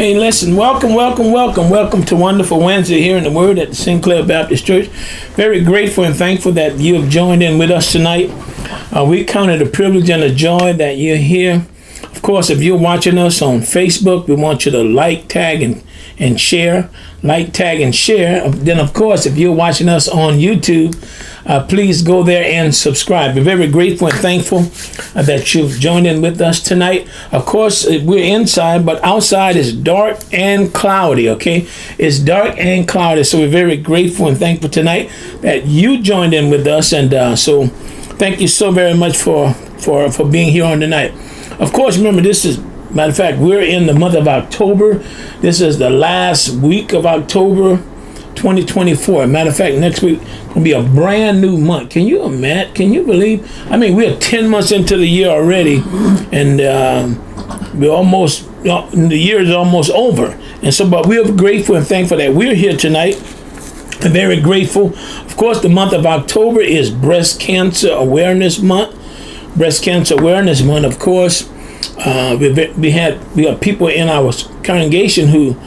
Hey, listen, welcome to Wonderful Wednesday here in the Word at the Sinclair Baptist Church. Very grateful and thankful that you have joined in with us tonight. We count it a privilege and a joy that you're here. Of course, if you're watching us on Facebook, we want you to like, tag, and share. Like, tag, and share. Then, of course, if you're watching us on YouTube, please go there and subscribe. We're very grateful and thankful that you've joined in with us tonight. Of course, we're inside, but outside is dark and cloudy, okay? It's dark and cloudy, so we're very grateful and thankful tonight that you joined in with us. And so thank you so very much for being here on tonight. Of course, remember, this is, matter of fact, we're in the month of October. This is the last week of October 2024. Matter of fact, next week will be a brand new month. Can you imagine? Can you believe? I mean, we're 10 months into the year already, and we're almost, the year is almost over. And so, but we're grateful and thankful that we're here tonight. And very grateful. Of course, the month of October is Breast Cancer Awareness Month. Breast Cancer Awareness Month, of course. We have people in our congregation who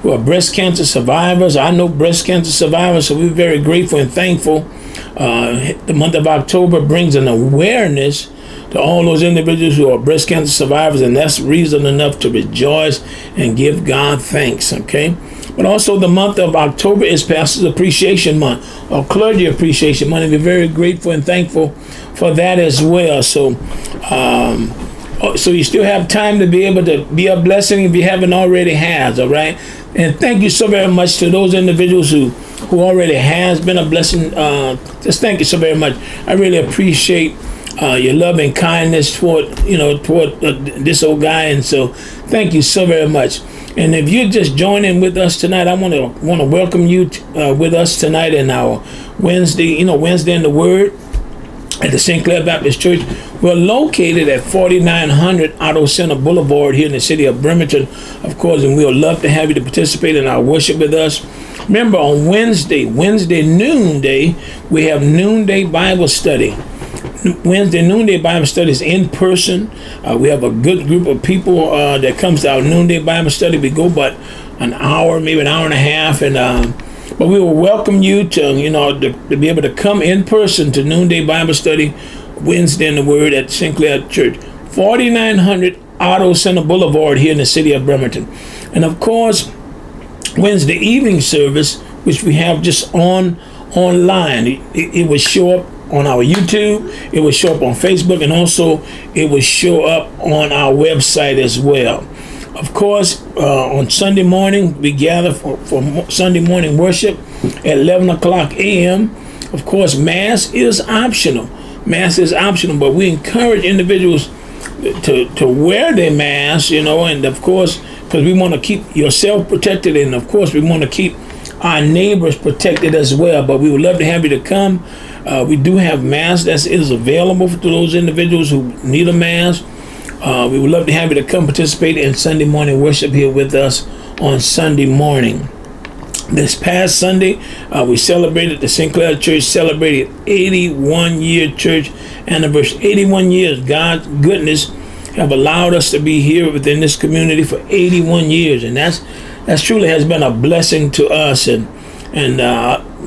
are breast cancer survivors. I know breast cancer survivors, so we're very grateful and thankful. The month of October brings an awareness to all those individuals who are breast cancer survivors, and that's reason enough to rejoice and give God thanks, okay? But also the month of October is Pastor's Appreciation Month, or Clergy Appreciation Month, and we're very grateful and thankful for that as well. So you still have time to be able to be a blessing if you haven't already has, all right? And thank you so very much to those individuals who already has been a blessing. Just thank you so very much. I really appreciate your love and kindness toward this old guy, and so thank you so very much. And if you're just joining with us tonight, I want to welcome you with us tonight in our Wednesday in the Word at the Sinclair Baptist Church. We're located at 4900 Auto Center Boulevard here in the city of Bremerton, of course, and we would love to have you to participate in our worship with us. Remember, on Wednesday noonday, we have noonday Bible study. Wednesday noonday Bible study is in person. We have a good group of people that comes to our noonday Bible study. We go but an hour, maybe an hour and a half, and but we will welcome you to be able to come in person to noonday Bible study Wednesday in the Word at Sinclair Church, 4900 Auto Center Boulevard here in the city of Bremerton. And of course, Wednesday evening service, which we have just online, it will show up on our YouTube, it will show up on Facebook, and also it will show up on our website as well. Of course, on Sunday morning, we gather for Sunday morning worship at 11 o'clock a.m. Of course, Mass is optional. Mass is optional, but we encourage individuals to wear their mask, and of course, because we want to keep yourself protected, and of course, we want to keep our neighbors protected as well. But we would love to have you to come. We do have masks that is available to those individuals who need a mask. We would love to have you to come participate in Sunday morning worship here with us on Sunday morning. This past Sunday, we celebrated, the Sinclair Church celebrated 81-year church anniversary. 81 years, God's goodness have allowed us to be here within this community for 81 years. And that's truly has been a blessing to us, and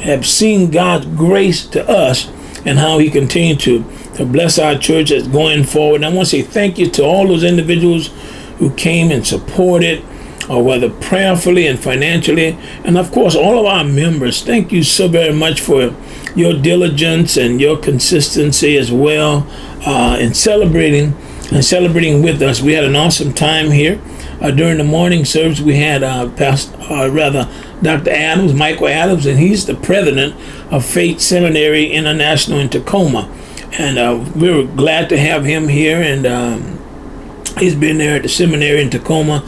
have seen God's grace to us and how he continued to bless our church as going forward. And I want to say thank you to all those individuals who came and supported, or whether prayerfully and financially, and of course all of our members. Thank you so very much for your diligence and your consistency as well in celebrating with us. We had an awesome time here. During the morning service, we had Dr. Adams, Michael Adams, and he's the president of Faith Seminary International in Tacoma. And we were glad to have him here, and he's been there at the seminary in Tacoma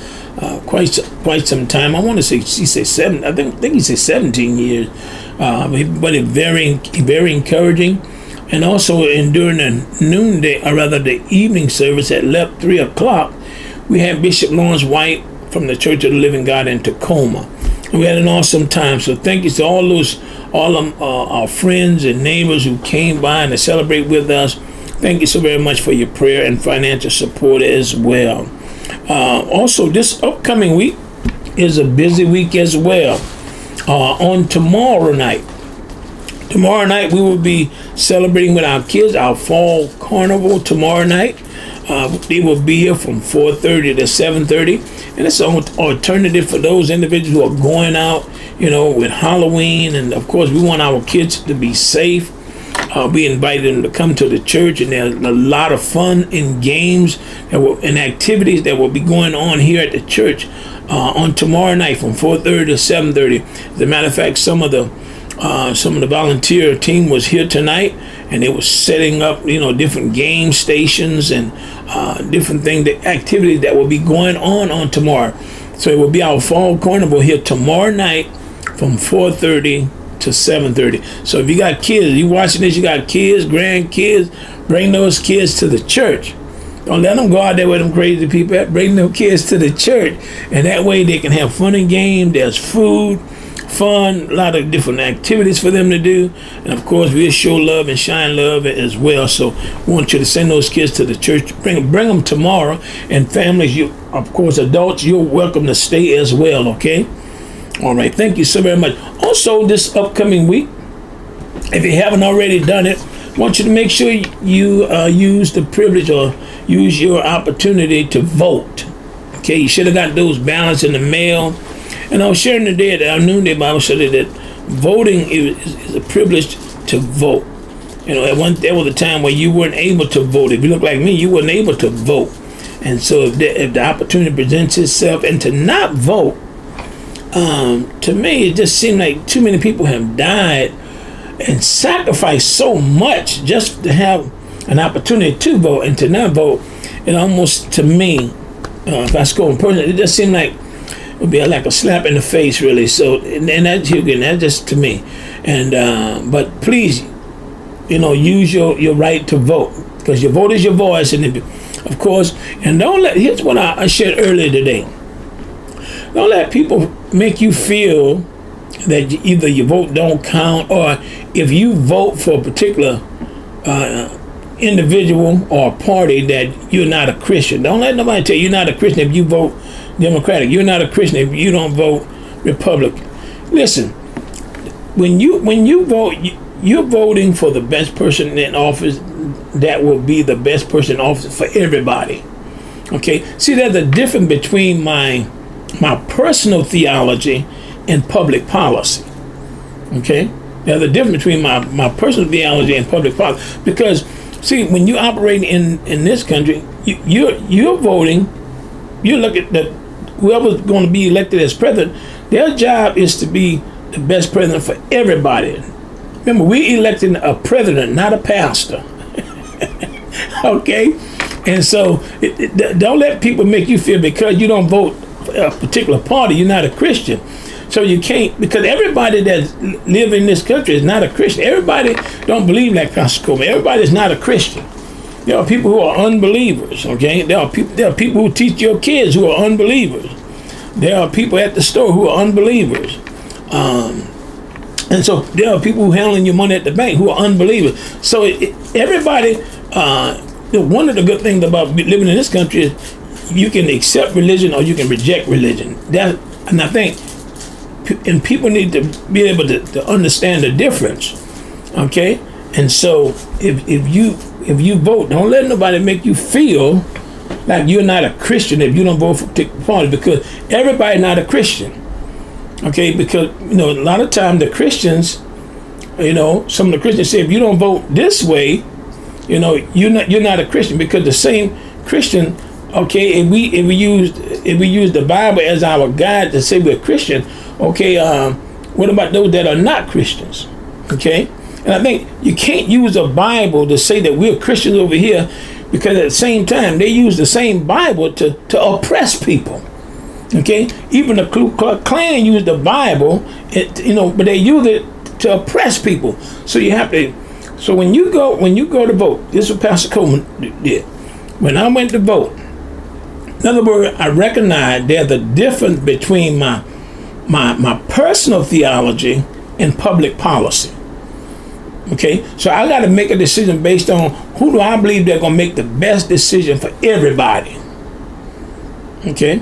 quite some time. I want to say he said 7. I think he said 17 years. But it's very encouraging. And also during the noonday, or rather the evening service at 3 o'clock, we had Bishop Lawrence White from the Church of the Living God in Tacoma. And we had an awesome time. So thank you to all of our friends and neighbors who came by and to celebrate with us. Thank you so very much for your prayer and financial support as well. Also, this upcoming week, is a busy week as well. On tomorrow night, we will be celebrating with our kids our fall carnival tomorrow night. They will be here from 4:30 to 7:30, and it's an alternative for those individuals who are going out, with Halloween. And of course, we want our kids to be safe. We invited them to come to the church, and there's a lot of fun and games and activities that will be going on here at the church on tomorrow night from 4:30 to 7:30. As a matter of fact, some of the volunteer team was here tonight, and they were setting up, different game stations and different things, the activities that will be going on tomorrow. So it will be our fall carnival here tomorrow night from 4:30 to 7:30. So if you got kids, you watching this, you got kids, grandkids, bring those kids to the church. Don't let them go out there with them crazy people at. Bring them kids to the church, and that way they can have fun and game. There's food, fun, a lot of different activities for them to do, and of course we'll show love and shine love as well. So we want you to send those kids to the church. Bring them tomorrow, and families, you, of course, adults, you're welcome to stay as well. Okay. All right. Thank you so very much. Also, this upcoming week, if you haven't already done it, I want you to make sure you use the privilege or use your opportunity to vote. Okay. You should have got those ballots in the mail. And I was sharing today at our noonday Bible study that voting is a privilege to vote. There was a time where you weren't able to vote. If you look like me, you weren't able to vote. And so if the opportunity presents itself, and to not vote, to me, it just seemed like too many people have died and sacrificed so much just to have an opportunity to vote, and to not vote. It almost, to me, if I score in person, it just seemed like it would be like a slap in the face, really. So, and that's just to me. And but please, use your right to vote, because your vote is your voice. And of course, and here's what I shared earlier today. Don't let people make you feel that either your vote don't count, or if you vote for a particular individual or party that you're not a Christian. Don't let nobody tell you you're not a Christian if you vote Democratic. You're not a Christian if you don't vote Republican. Listen, when you vote, you're voting for the best person in office that will be the best person in office for everybody. Okay? See, there's a difference between my personal theology and public policy. Okay? There's a difference between my personal theology and public policy. Because, see, when you operate in this country, you're voting, you look at whoever's going to be elected as president, their job is to be the best president for everybody. Remember, we elected a president, not a pastor. Okay? And so don't let people make you feel because you don't vote for a particular party, you're not a Christian. So you can't, because everybody that live in this country is not a Christian. Everybody don't believe like Pastor Coleman. Everybody's not a Christian. There are people who are unbelievers, okay? There are people who teach your kids who are unbelievers. There are people at the store who are unbelievers. And so there are people who handling your money at the bank who are unbelievers. So everybody, one of the good things about living in this country is you can accept religion or you can reject religion. And I think people need to be able to understand the difference, okay? And so if you vote, don't let nobody make you feel like you're not a Christian if you don't vote for a particular party, because everybody's not a Christian. Okay, because a lot of times the Christians, some of the Christians say if you don't vote this way, you're not a Christian, because the same Christian, okay, if we use the Bible as our guide to say we're Christian, okay, what about those that are not Christians? Okay? And I think you can't use a Bible to say that we're Christians over here, because at the same time they use the same Bible to oppress people. Okay, even the Ku Klux Klan used the Bible, but they use it to oppress people. So you have to. So when you go to vote, this is what Pastor Coleman did. When I went to vote, in other words, I recognized there's a difference between my personal theology and public policy. Okay, so I got to make a decision based on who do I believe they're going to make the best decision for everybody. Okay,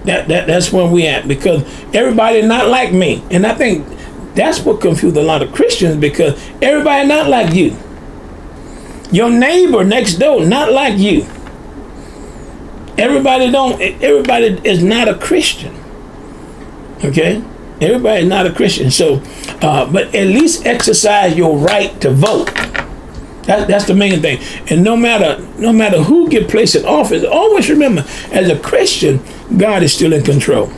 That's where we at, because everybody not like me. And I think that's what confused a lot of Christians, because everybody not like you. Your neighbor next door not like you. Everybody is not a Christian. Okay? Everybody is not a Christian. So, but at least exercise your right to vote. That's the main thing. And no matter who get placed in office, always remember, as a Christian, God is still in control.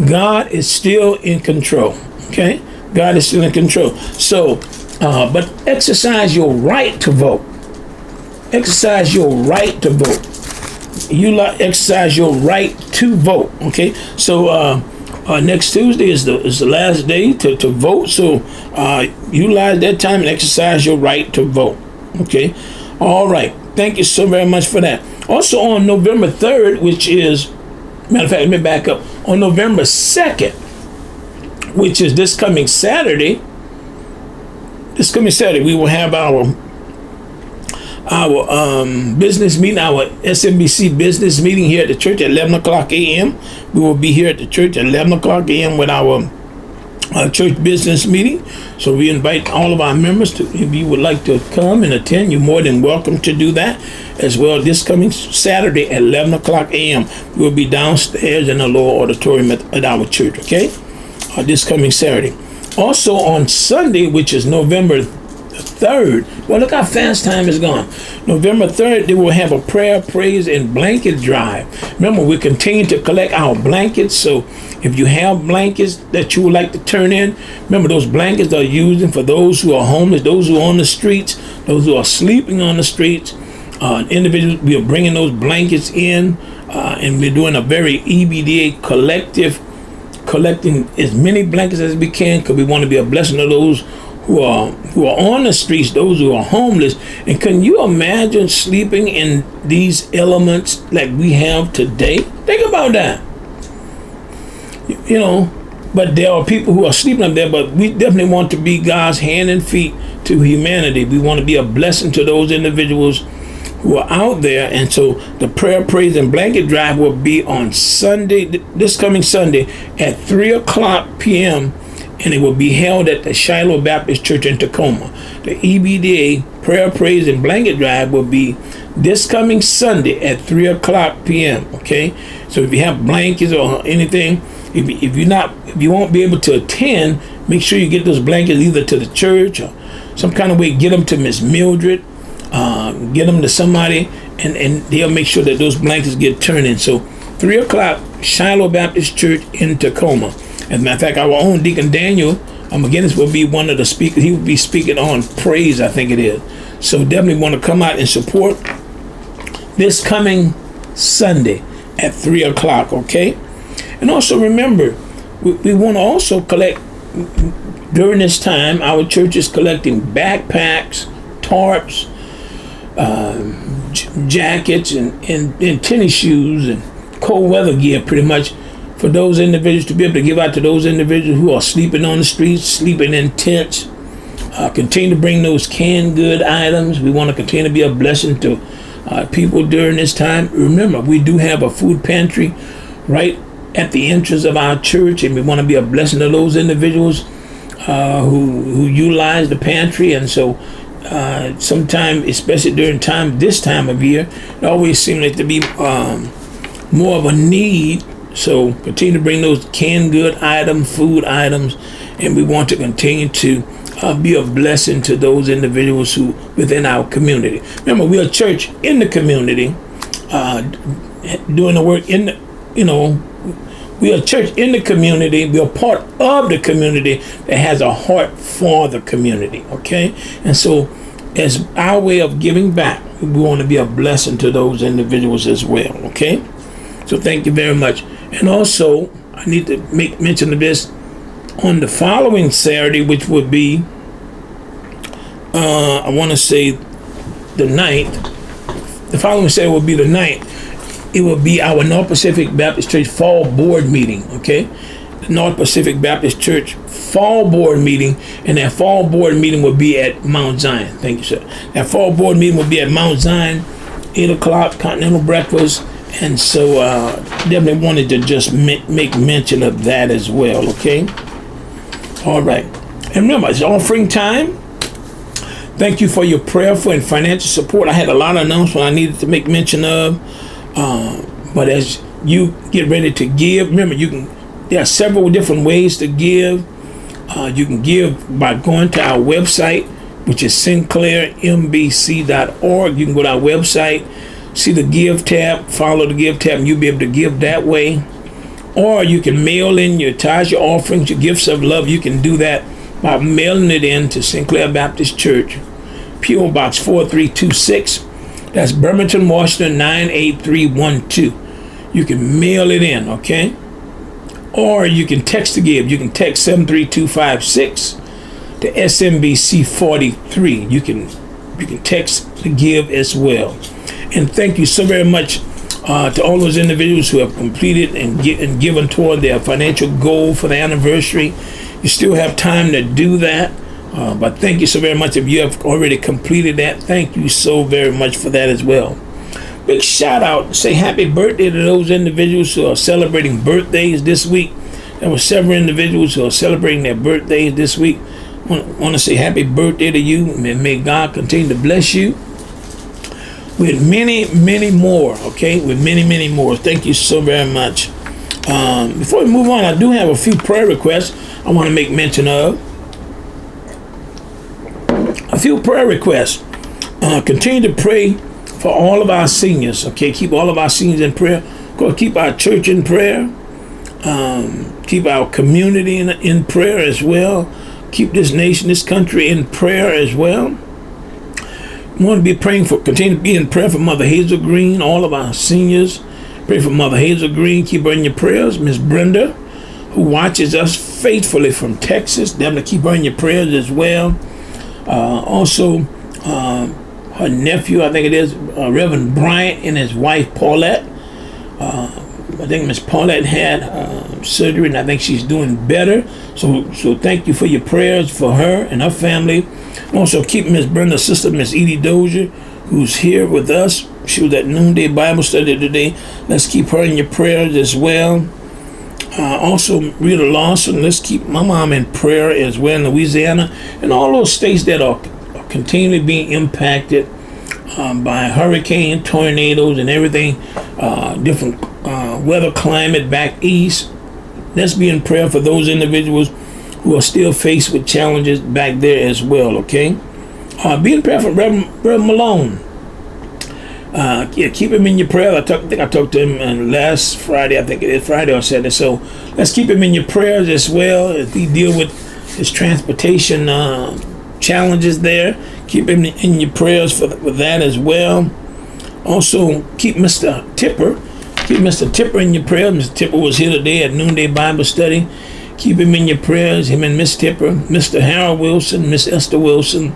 God is still in control. Okay? God is still in control. So, but exercise your right to vote. Exercise your right to vote. You exercise your right to vote. Okay? So, next Tuesday is the last day to vote. So utilize that time and exercise your right to vote. Okay. All right. Thank you so very much for that. Also on November 3rd, which is, matter of fact, let me back up. On November 2nd, which is this coming Saturday, we will have our business meeting, our SMBC business meeting here at the church at 11 o'clock a.m. We will be here at the church at 11 o'clock a.m. with our church business meeting. So we invite all of our members to, if you would like to come and attend, you're more than welcome to do that as well. This coming Saturday at 11 o'clock a.m. We'll be downstairs in the lower auditorium at our church, okay? This coming Saturday. Also on Sunday, which is November 3rd. Well, look how fast time is gone. November 3rd, they will have a prayer, praise, and blanket drive. Remember, we continue to collect our blankets. So if you have blankets that you would like to turn in, remember those blankets are used for those who are homeless, those who are on the streets, those who are sleeping on the streets. Individuals, we are bringing those blankets in, and we're doing a very EBDA collecting as many blankets as we can, because we want to be a blessing to those who are on the streets, those who are homeless. And can you imagine sleeping in these elements like we have today? Think about that. You know, but there are people who are sleeping up there, but we definitely want to be God's hand and feet to humanity. We want to be a blessing to those individuals who are out there. And so the prayer, praise, and blanket drive will be on Sunday, this coming Sunday at 3 o'clock p.m., and it will be held at the Shiloh Baptist Church in Tacoma. The EBDA prayer, praise, and blanket drive will be this coming Sunday at 3 o'clock p.m. Okay, so if you have blankets or anything, if you won't be able to attend, make sure you get those blankets either to the church or some kind of way. Get them to Miss Mildred, get them to somebody, and they'll make sure that those blankets get turned in. So 3 o'clock, Shiloh Baptist Church in Tacoma. As a matter of fact, our own Deacon Daniel McGinnis will be one of the speakers. He will be speaking on praise, I think it is. So definitely want to come out and support this coming Sunday at 3 o'clock, okay? And also remember, we want to also collect, during this time, our church is collecting backpacks, tarps, jackets, and tennis shoes, and cold weather gear, pretty much, for those individuals, to be able to give out to those individuals who are sleeping on the streets, sleeping in tents. Continue to bring those canned good items. We want to continue to be a blessing to people during this time. Remember, we do have a food pantry right at the entrance of our church, and we want to be a blessing to those individuals who utilize the pantry. And so sometime, especially during this time of year, it always seems like to be more of a need. So continue to bring those canned good items, food items, and we want to continue to be a blessing to those individuals who within our community. Remember, we're a church in the community, doing the work in the, we're a church in the community. We're part of the community that has a heart for the community, okay? And so as our way of giving back, we want to be a blessing to those individuals as well, okay? So thank you very much. And also, I need to make mention of this on the following Saturday, which would be, I want to say the 9th. The following Saturday will be the 9th. It will be our North Pacific Baptist Church Fall Board Meeting, okay? The North Pacific Baptist Church Fall Board Meeting, and that Fall Board Meeting will be at Mount Zion. Thank you, sir. That Fall Board Meeting will be at Mount Zion, 8 o'clock, continental breakfast, And so definitely wanted to just make mention of that as well, okay? All right. And remember, it's offering time. Thank you for your prayerful and financial support. I had a lot of announcements I needed to make mention of. But as you get ready to give, remember, there are several different ways to give. You can give by going to our website, which is sinclairmbc.org. You can go to our website, see the give tab, follow the give tab, and you'll be able to give that way. Or you can mail in your tithes, your offerings, your gifts of love. You can do that by mailing it in to Sinclair Baptist Church, P.O. Box 4326. That's Birmingham, Washington 98312. You can mail it in, okay? Or you can text to give. You can text 73256 to SMBC 43. You can text to give as well. And thank you so very much to all those individuals who have completed and given toward their financial goal for the anniversary. You still have time to do that. But thank you so very much. If you have already completed that, thank you so very much for that as well. Big shout out, say happy birthday to those individuals who are celebrating birthdays this week. There were several individuals who are celebrating their birthdays this week. Want to say happy birthday to you, and may God continue to bless you with many, many more, okay? With many, many more. Thank you so very much. Before we move on, I do have a few prayer requests I want to make mention of. A few prayer requests. Continue to pray for all of our seniors, okay? Keep all of our seniors in prayer. Of course, keep our church in prayer. Keep our community in prayer as well. Keep this nation, this country in prayer as well. We want to be continue to be in prayer for Mother Hazel Green, all of our seniors. Pray for Mother Hazel Green. Keep her in your prayers. Miss Brenda, who watches us faithfully from Texas, definitely keep her in your prayers as well. Also, her nephew, I think it is, Reverend Bryant, and his wife Paulette. I think Miss Paulette had surgery, and I think she's doing better. So thank you for your prayers for her and her family. Also, keep Miss Brenda's sister, Miss Edie Dozier, who's here with us. She was at Noonday Bible Study today. Let's keep her in your prayers as well. Also, Rita Lawson, let's keep my mom in prayer as well in Louisiana, and all those states that are continually being impacted by hurricane, tornadoes, and everything, different weather climate back east. Let's be in prayer for those individuals who are still faced with challenges back there as well, okay? Be in prayer for Reverend Malone. Keep him in your prayer. I think I talked to him last Friday. I think it is Friday or Saturday. So let's keep him in your prayers as well as he deal with his transportation challenges there. Keep him in your prayers for that as well. Also, keep Mr. Tipper. Keep Mr. Tipper in your prayers. Mr. Tipper was here today at Noonday Bible Study. Keep him in your prayers. Him and Miss Tipper, Mr. Harold Wilson, Miss Esther Wilson,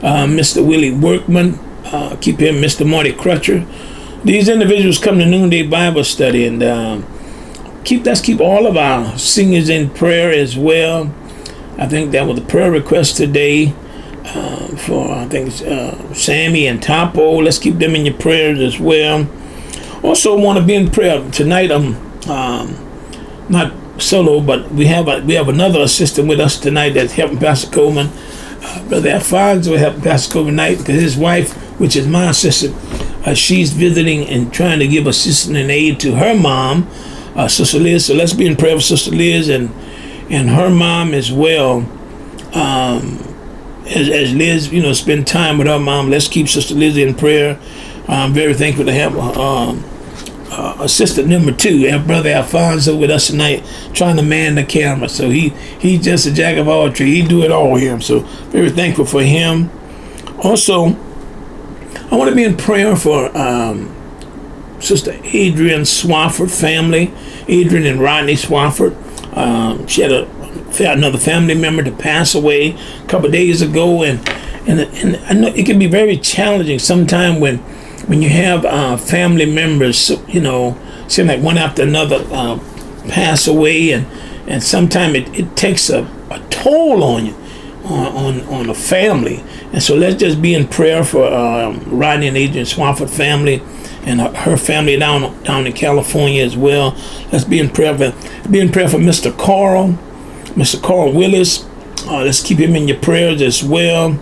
Mr. Willie Workman. Keep him, Mr. Marty Crutcher. These individuals come to Noonday Bible Study, and let's keep all of our singers in prayer as well. I think that was the prayer request today for I think Sammy and Topo. Let's keep them in your prayers as well. Also, want to be in prayer tonight. I'm not solo, but we have another assistant with us tonight that's helping Pastor Coleman. Brother Alfonso helped Pastor Coleman tonight because his wife, which is my assistant, she's visiting and trying to give assistance and aid to her mom, Sister Liz. So let's be in prayer for Sister Liz and her mom as well. As Liz, spend time with her mom, let's keep Sister Liz in prayer. I'm very thankful to have assistant number 2, our brother Alfonso, with us tonight, trying to man the camera. So he's just a jack of all trades. He do it all here. So very thankful for him. Also, I want to be in prayer for Sister Adrian Swafford family, Adrian and Rodney Swafford. She had another family member to pass away a couple of days ago, and I know it can be very challenging sometimes when you have family members, seem like one after another pass away, and sometimes it takes a toll on you, on the family. And so let's just be in prayer for Rodney and Adrian Swafford family, and her family down in California as well. Let's be in prayer for Mr. Carl Willis. Let's keep him in your prayers as well.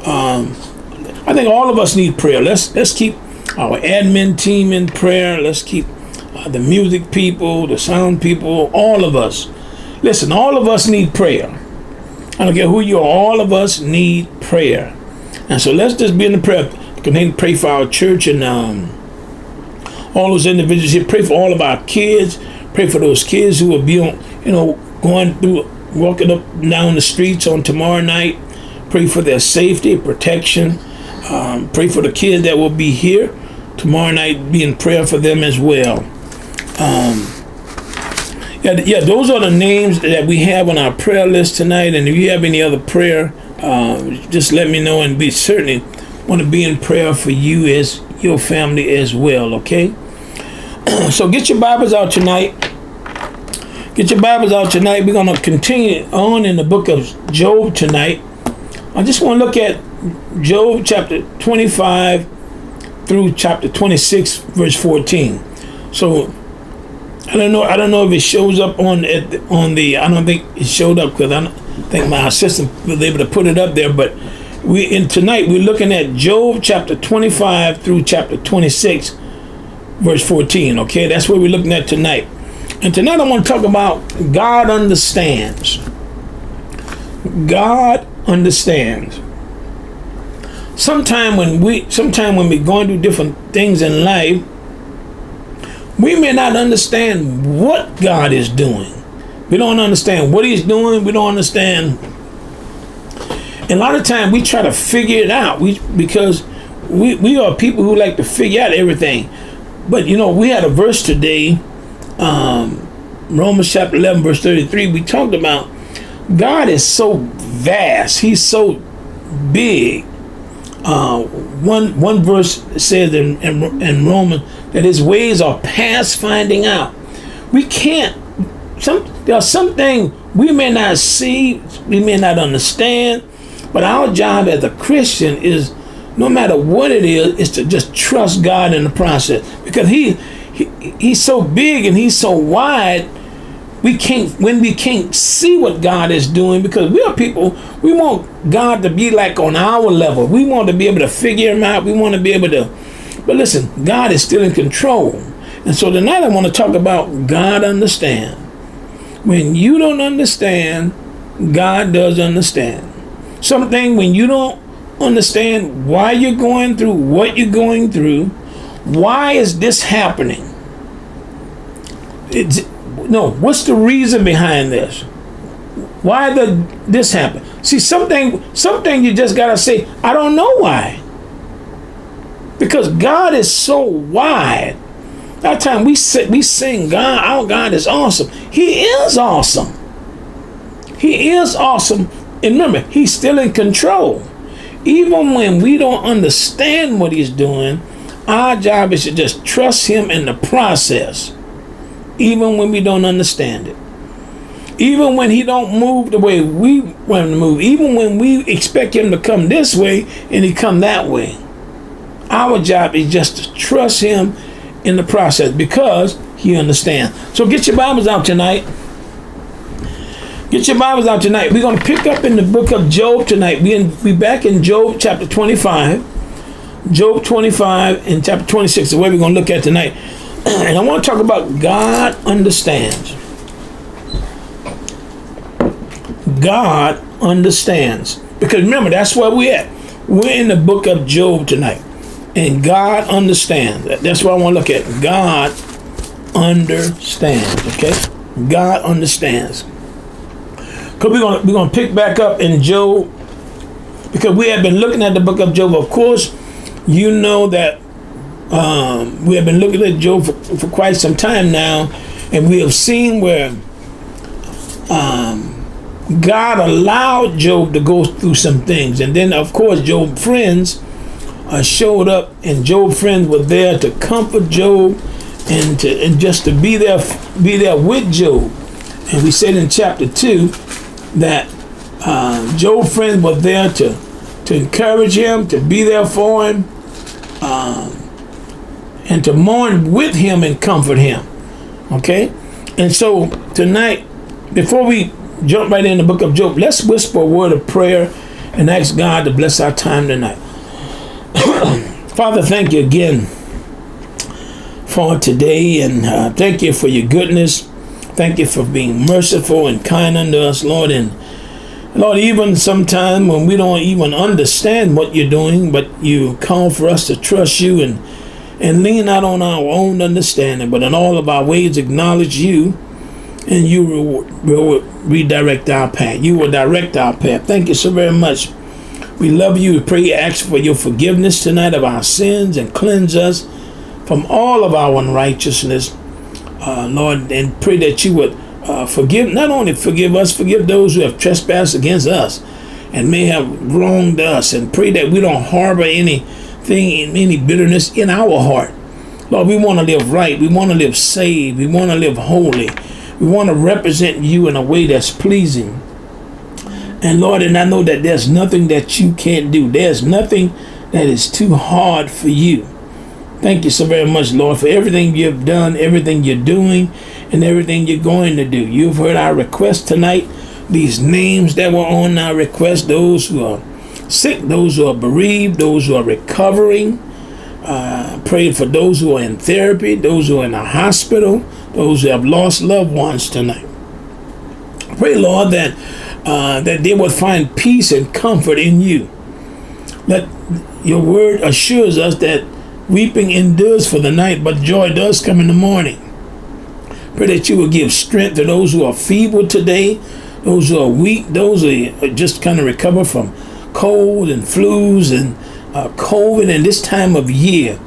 I think all of us need prayer. Let's keep our admin team in prayer. Let's keep the music people, the sound people, all of us. Listen, all of us need prayer. I don't care who you are. All of us need prayer. And so let's just be in the prayer. Continue to pray for our church and all those individuals here. Pray for all of our kids. Pray for those kids who will be on, going through, walking up and down the streets on tomorrow night. Pray for their safety, protection. Pray for the kids that will be here tomorrow night. Be in prayer for them as well. Those are the names that we have on our prayer list tonight. And if you have any other prayer, just let me know, and we certainly want to be in prayer for you as your family as well, okay? So get your Bibles out tonight. Get your Bibles out tonight. We're going to continue on in the book of Job tonight. I just want to look at Job chapter 25 through chapter 26, verse 14. So I don't know if it shows up on the. I don't think it showed up because I don't think my assistant was able to put it up there. But tonight we're looking at Job chapter 25 through chapter 26, verse 14. Okay, that's what we're looking at tonight. And tonight I want to talk about God understands. God understands. Sometime when we're going through different things in life, we may not understand what God is doing. We don't understand what He's doing. We don't understand. And a lot of times we try to figure it out. Because we are people who like to figure out everything. But we had a verse today, Romans chapter 11, verse 33. We talked about God is so vast. He's so big. One verse says in Romans that His ways are past finding out. We can't. There are some things we may not see, we may not understand, but our job as a Christian is, no matter what it is to just trust God in the process, because He's so big and He's so wide. When we can't see what God is doing, because we are people, we want God to be like on our level. We want to be able to figure Him out. We want to be able to, but listen, God is still in control. And so tonight I want to talk about God understand. When you don't understand, God does understand. Something when you don't understand why you're going through what you're going through, why is this happening? What's the reason behind this? Why did this happen? See, something you just gotta say, I don't know why. Because God is so wide. That time we sing, God, our God is awesome. He is awesome. He is awesome. And remember, He's still in control. Even when we don't understand what He's doing, our job is to just trust Him in the process. Even when we don't understand it. Even when He don't move the way we want Him to move. Even when we expect Him to come this way and He come that way. Our job is just to trust Him in the process because He understands. So get your Bibles out tonight. Get your Bibles out tonight. We're going to pick up in the book of Job tonight. We back in Job chapter 25. Job 25 and chapter 26 is the way we're going to look at tonight. And I want to talk about God understands. God understands. Because remember, that's where we're at. We're in the book of Job tonight. And God understands. That's what I want to look at. God understands. Okay? God understands. Because we're going to pick back up in Job. Because we have been looking at the book of Job. Of course, you know that we have been looking at Job for quite some time now. And we have seen where God allowed Job to go through some things. And then, of course, Job's friends showed up, and Job's friends were there to comfort Job and just to be there with Job. And we said in chapter 2 that Job's friends were there to encourage him, to be there for him. and to mourn with him and comfort him. Okay? And so tonight, before we jump right in the book of Job, let's whisper a word of prayer and ask God to bless our time tonight. Father, thank you again for today, and thank you for your goodness. Thank you for being merciful and kind unto us, Lord. And Lord, even sometime when we don't even understand what you're doing, but you call for us to trust you and lean not on our own understanding, but in all of our ways acknowledge you, and you will redirect our path. You will direct our path. Thank you so very much. We love you. We pray, ask for your forgiveness tonight of our sins and cleanse us from all of our unrighteousness, Lord, and pray that you would forgive, not only forgive us, forgive those who have trespassed against us and may have wronged us, and pray that we don't harbor anything, any bitterness in our heart. Lord, we want to live right. We want to live saved. We want to live holy. We want to represent you in a way that's pleasing. And Lord, and I know that there's nothing that you can't do. There's nothing that is too hard for you. Thank you so very much, Lord, for everything you've done, everything you're doing, and everything you're going to do. You've heard our request tonight. These names that were on our request, those who are sick, those who are bereaved, those who are recovering. Pray for those who are in therapy, those who are in a hospital, those who have lost loved ones tonight. Pray, Lord, that they will find peace and comfort in you. That your word assures us that weeping endures for the night, but joy does come in the morning. Pray that you will give strength to those who are feeble today, those who are weak, those who are just kind of recover from cold and flus and COVID and this time of year.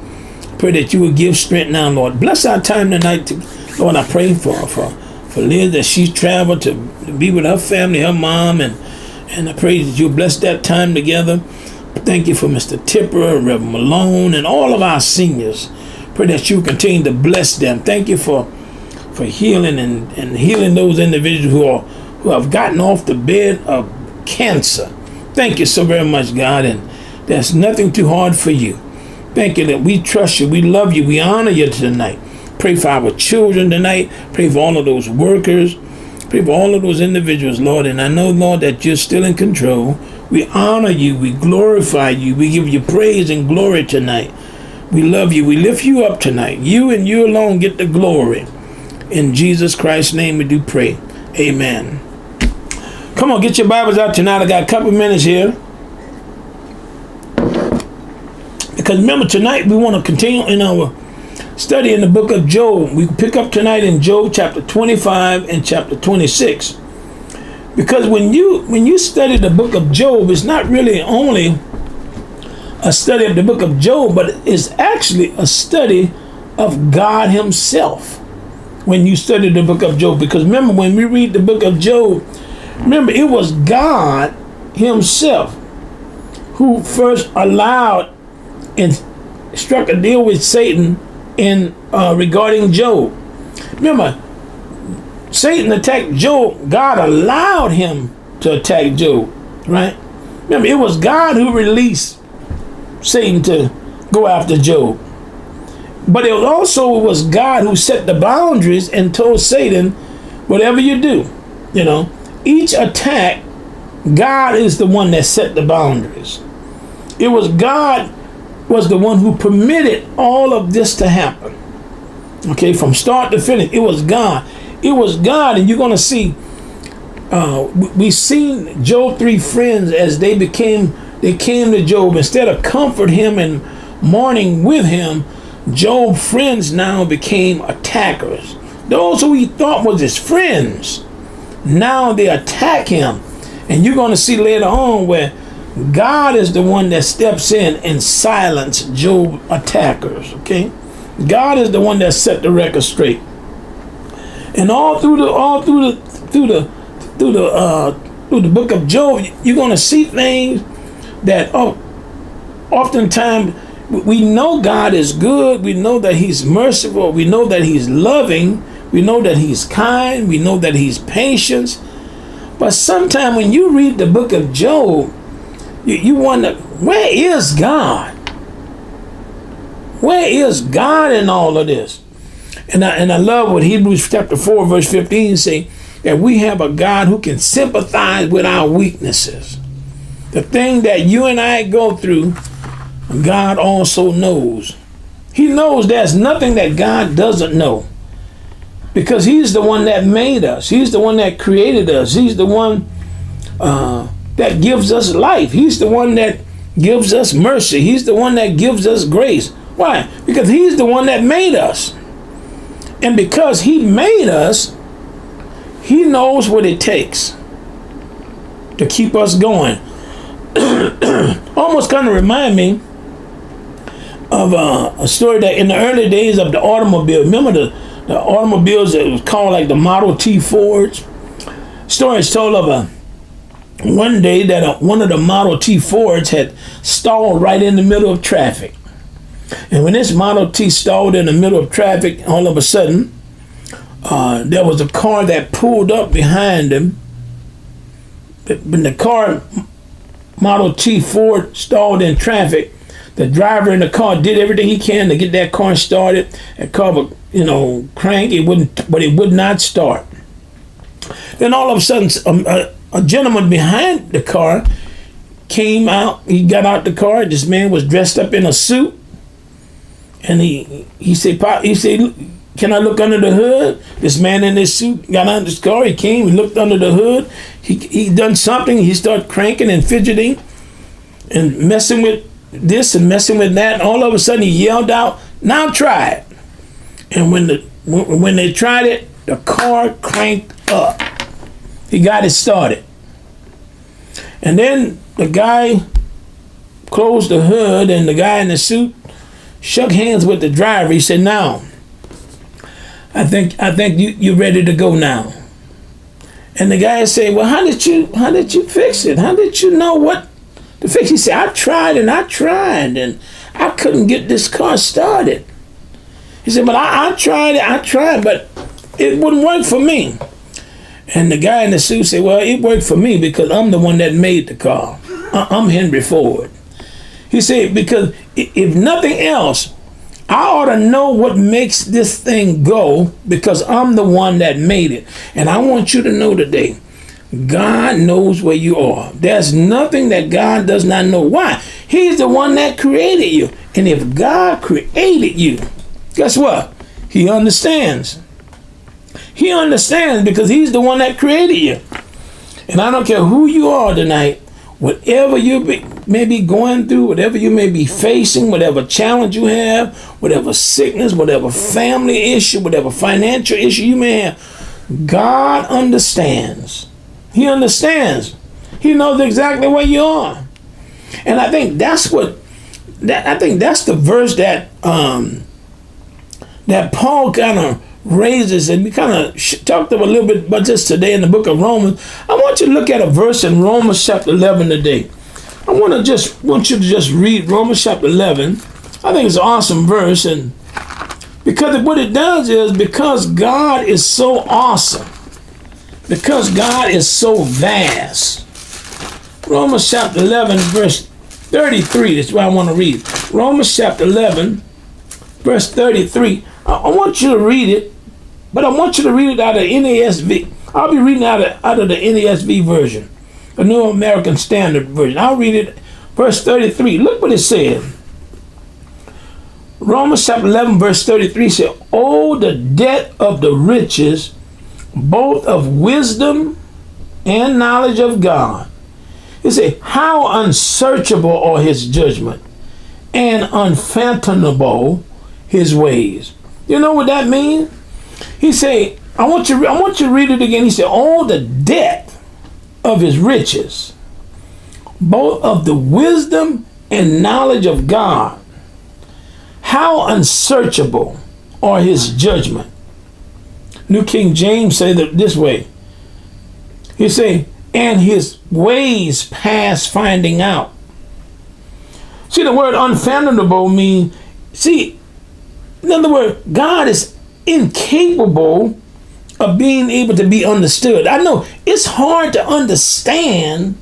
Pray that you will give strength now, Lord. Bless our time tonight. Lord, I pray for Liz, that she's traveled to be with her family, her mom, and I pray that you bless that time together. Thank you for Mr. Tipper, Reverend Malone, and all of our seniors. Pray that you continue to bless them. Thank you for healing and healing those individuals who have gotten off the bed of cancer. Thank you so very much, God, and there's nothing too hard for you. Thank you that we trust you, we love you, we honor you tonight. Pray for our children tonight. Pray for all of those workers. Pray for all of those individuals, Lord. And I know, Lord, that you're still in control. We honor you. We glorify you. We give you praise and glory tonight. We love you. We lift you up tonight. You and you alone get the glory. In Jesus Christ's name we do pray. Amen. Come on, get your Bibles out tonight. I got a couple minutes here. Because remember, tonight we want to continue in our study in the book of Job. We pick up tonight in Job chapter 25 and chapter 26. Because when you study the book of Job, it's not really only a study of the book of Job, but it's actually a study of God himself when you study the book of Job. Because remember, when we read the book of Job, remember, it was God himself who first allowed and struck a deal with Satan in regarding Job. Remember, Satan attacked Job. God allowed him to attack Job, right? Remember, it was God who released Satan to go after Job. But it was God who set the boundaries and told Satan, whatever you do, each attack, God is the one that set the boundaries. It was God was the one who permitted all of this to happen. Okay, from start to finish, it was God. It was God, and you're going to see, we seen Job's three friends as they came to Job. Instead of comfort him and mourning with him, Job's friends now became attackers. Those who he thought was his friends, now they attack him. And you're going to see later on where God is the one that steps in and silences Job's attackers. Okay, God is the one that set the record straight. And all through the book of Job, you're going to see things that oftentimes we know God is good. We know that he's merciful. We know that he's loving. We know that he's kind. We know that he's patient. But sometimes when you read the book of Job, you wonder, where is God? Where is God in all of this? And I love what Hebrews chapter 4 verse 15 say, that we have a God who can sympathize with our weaknesses. The thing that you and I go through, God also knows. He knows there's nothing that God doesn't know, because he's the one that made us. He's the one that created us. He's the one that gives us life. He's the one that gives us mercy. He's the one that gives us grace. Why? Because he's the one that made us. And because he made us, he knows what it takes to keep us going. Almost kind of remind me of a story that in the early days of the automobile, remember the automobiles that was called like the Model T Fords? Story is told of one day that one of the Model T Fords had stalled right in the middle of traffic. And when this Model T stalled in the middle of traffic, all of a sudden, there was a car that pulled up behind him. When the car, Model T Ford, stalled in traffic, the driver in the car did everything he can to get that car started. That car would, crank. It wouldn't, but it would not start. Then all of a sudden, a gentleman behind the car came out. He got out the car. This man was dressed up in a suit, and he said, "Can I look under the hood?" This man in this suit got out of his car. He came. He looked under the hood. He done something. He started cranking and fidgeting and messing with this and messing with that. And all of a sudden, he yelled out, "Now try it!" And when they tried it, the car cranked up. He got it started. And then the guy closed the hood, and the guy in the suit shook hands with the driver. He said, "Now, I think you're ready to go now." And the guy said, "Well, how did you fix it? How did you know what to fix?" He said, I tried and I couldn't get this car started." He said, "But I tried, but it wouldn't work for me." And the guy in the suit said, "Well, it worked for me because I'm the one that made the car. I'm Henry Ford." He said, "Because if nothing else, I ought to know what makes this thing go, because I'm the one that made it." And I want you to know today, God knows where you are. There's nothing that God does not know. Why? He's the one that created you. And if God created you, guess what? He understands. He understands because he's the one that created you. And I don't care who you are tonight, whatever you may be going through, whatever you may be facing, whatever challenge you have, whatever sickness, whatever family issue, whatever financial issue you may have, God understands. He understands. He knows exactly where you are. And I think that's the verse that that Paul kind of raises, and we kind of talked a little bit about this today in the book of Romans. I want you to look at a verse in Romans chapter 11 today. I want you to just read Romans chapter 11. I think it's an awesome verse, and because what it does is, because God is so awesome, because God is so vast. Romans chapter 11 verse 33, that's what I want to read. Romans chapter 11 verse 33. I want you to read it, but I want you to read it out of NASV. I'll be reading out of the NASV version, the New American Standard Version. I'll read it, verse 33. Look what it said. Romans chapter 11, verse 33 said, "Oh, the depth of the riches, both of wisdom and knowledge of God." It said, "How unsearchable are his judgment, and unfathomable his ways." You know what that means? He said, I want you to read it again. He said, "Oh, the depth of his riches, both of the wisdom and knowledge of God. How unsearchable are his judgment." New King James say that this way. He say, "And his ways past finding out." See, the word unfathomable means, in other words, God is incapable of being able to be understood. I know it's hard to understand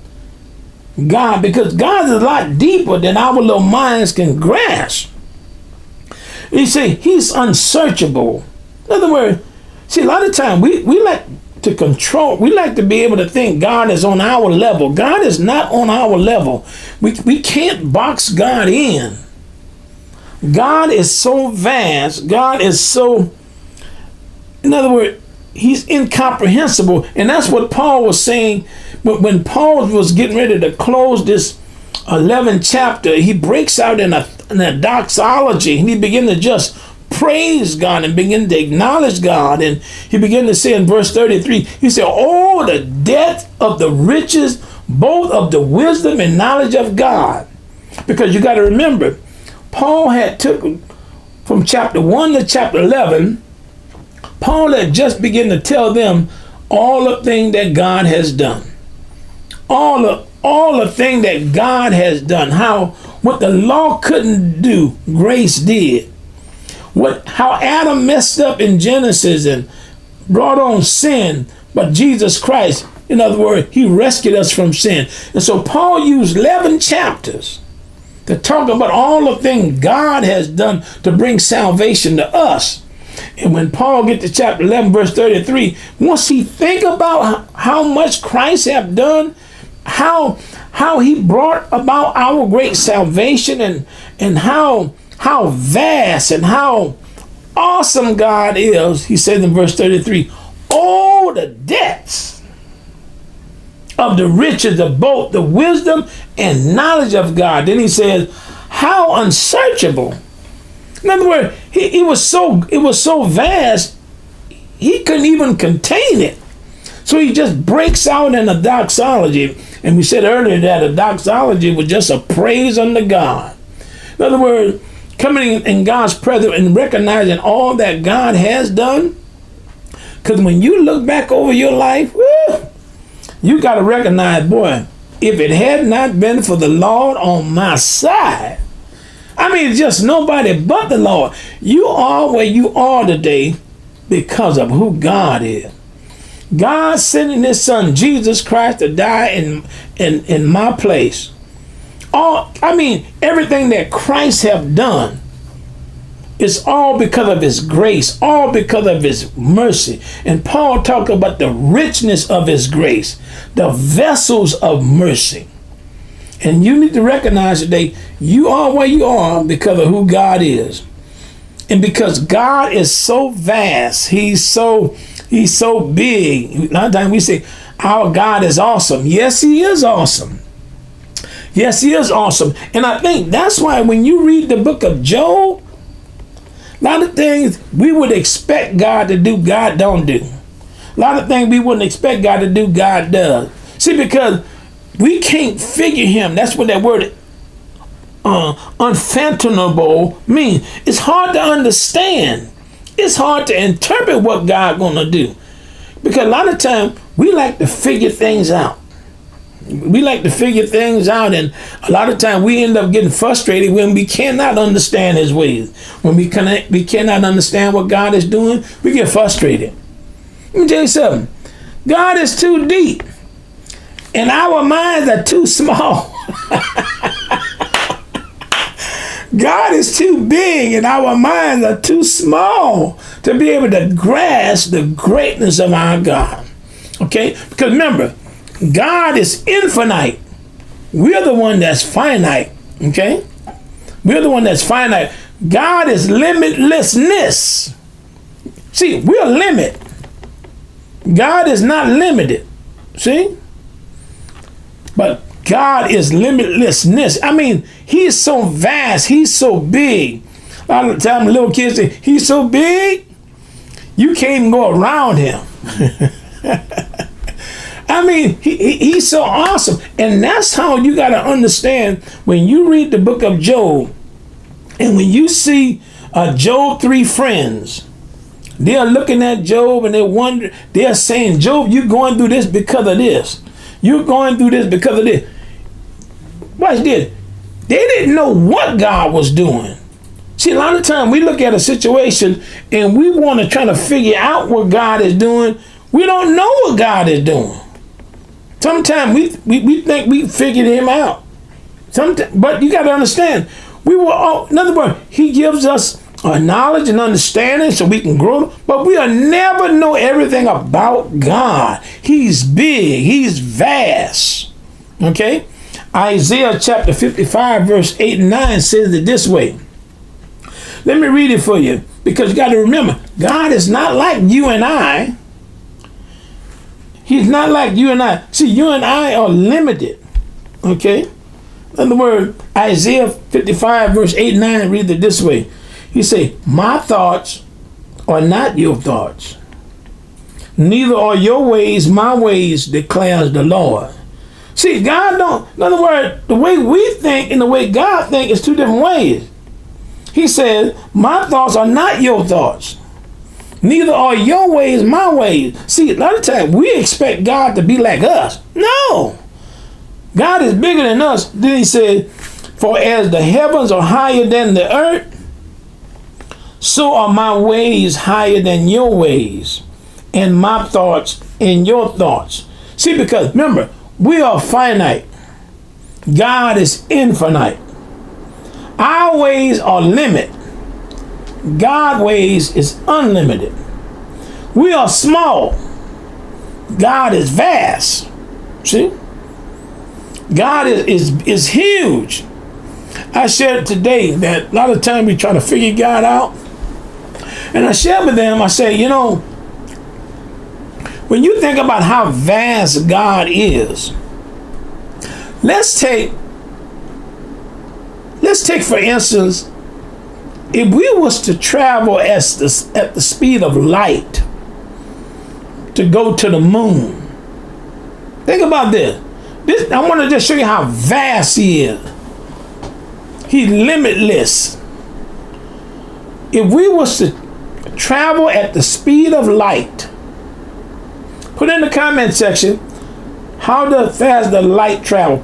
God, because God is a lot deeper than our little minds can grasp. You see, he's unsearchable. In other words, see, a lot of time we like to control, we like to be able to think God is on our level. God is not on our level. We can't box God in. God is so vast. God is so, in other words, he's incomprehensible. And that's what Paul was saying when Paul was getting ready to close this 11th chapter. He breaks out in a doxology, and he begins to just praise God and begin to acknowledge God. And he began to say in verse 33, he said, oh, the depth of the riches, both of the wisdom and knowledge of God. Because you got to remember, Paul had took from chapter 1 to chapter 11, Paul had just begun to tell them all the things that God has done. All the things that God has done. How what the law couldn't do, grace did. How Adam messed up in Genesis and brought on sin, but Jesus Christ, in other words, he rescued us from sin. And so Paul used 11 chapters to talk about all the things God has done to bring salvation to us. And when Paul gets to chapter 11, verse 33, once he think about how much Christ have done, how he brought about our great salvation, and how vast and how awesome God is, he says in verse 33, oh, the depths of the riches of both the wisdom and knowledge of God. Then he says, how unsearchable. In other words, it was so vast, he couldn't even contain it. So he just breaks out in a doxology. And we said earlier that a doxology was just a praise unto God. In other words, coming in God's presence and recognizing all that God has done. Because when you look back over your life, you got to recognize, boy, if it had not been for the Lord on my side, I mean, just nobody but the Lord. You are where you are today because of who God is. God sending his son, Jesus Christ, to die in my place. Everything that Christ have done is all because of his grace, all because of his mercy. And Paul talked about the richness of his grace, the vessels of mercy. And you need to recognize today, you are where you are because of who God is. And because God is so vast, he's so big. A lot of times we say, our God is awesome. Yes, he is awesome. Yes, he is awesome. And I think that's why when you read the book of Job, a lot of things we would expect God to do, God don't do. A lot of things we wouldn't expect God to do, God does. See, because we can't figure him. That's what that word unfathomable means. It's hard to understand. It's hard to interpret what God's going to do. Because a lot of times we like to figure things out. We like to figure things out, and a lot of times we end up getting frustrated when we cannot understand his ways. When we cannot understand what God is doing, we get frustrated. Let me tell you something. God is too deep, and our minds are too small. God is too big, and our minds are too small to be able to grasp the greatness of our God. Okay? Because remember, God is infinite. We're the one that's finite. Okay? We're the one that's finite. God is limitlessness. See, we're limit. God is not limited. See? But God is limitlessness. I mean, he's so vast. He's so big. A lot of the time, little kids say, he's so big, you can't even go around him. I mean, he's so awesome. And that's how you got to understand when you read the book of Job, and when you see Job's three friends, they're looking at Job and they wonder, they're saying, Job, you're going through this because of this. You're going through this because of this. Watch this. They didn't know what God was doing. See, a lot of time we look at a situation and we want to try to figure out what God is doing. We don't know what God is doing. Sometimes we think we figured him out. But you got to understand, we were all, in other words, he gives us knowledge and understanding so we can grow, but we'll never know everything about God. He's big, he's vast. Okay? Isaiah chapter 55 verse 8 and 9 says it this way. Let me read it for you, because you got to remember, God is not like you and I. He's not like you and I. See, you and I are limited. Okay? In other words, Isaiah 55 verse 8 and 9 read it this way. He say, my thoughts are not your thoughts, neither are your ways my ways, declares the Lord. See, God don't, in other words, the way we think and the way God think is two different ways. He says, my thoughts are not your thoughts, neither are your ways my ways. See, a lot of times we expect God to be like us. No. God is bigger than us. Then he said, for as the heavens are higher than the earth, so are my ways higher than your ways, and my thoughts in your thoughts. See, because remember, we are finite. God is infinite. Our ways are limited. God's ways is unlimited. We are small. God is vast. See? God is huge. I shared today that a lot of times we try to figure God out. And I shared with them, I say, you know, when you think about how vast God is, let's take for instance, if we was to travel at the speed of light to go to the moon. Think about this. I want to just show you how vast he is. He's limitless. If we was to travel at the speed of light, put in the comment section how fast the light travel.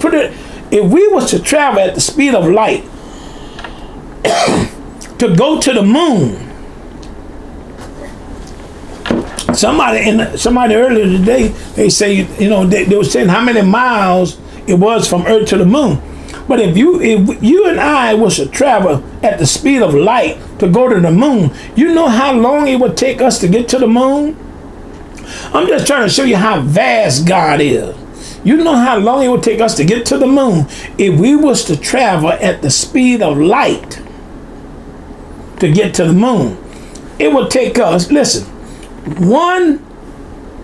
If we was to travel at the speed of light to go to the moon. Somebody earlier today, they say, you know, they were saying how many miles it was from Earth to the moon. But if you and I was to travel at the speed of light to go to the moon, you know how long it would take us to get to the moon? I'm just trying to show you how vast God is. You know how long it would take us to get to the moon if we was to travel at the speed of light to get to the moon. It would take us, listen, 1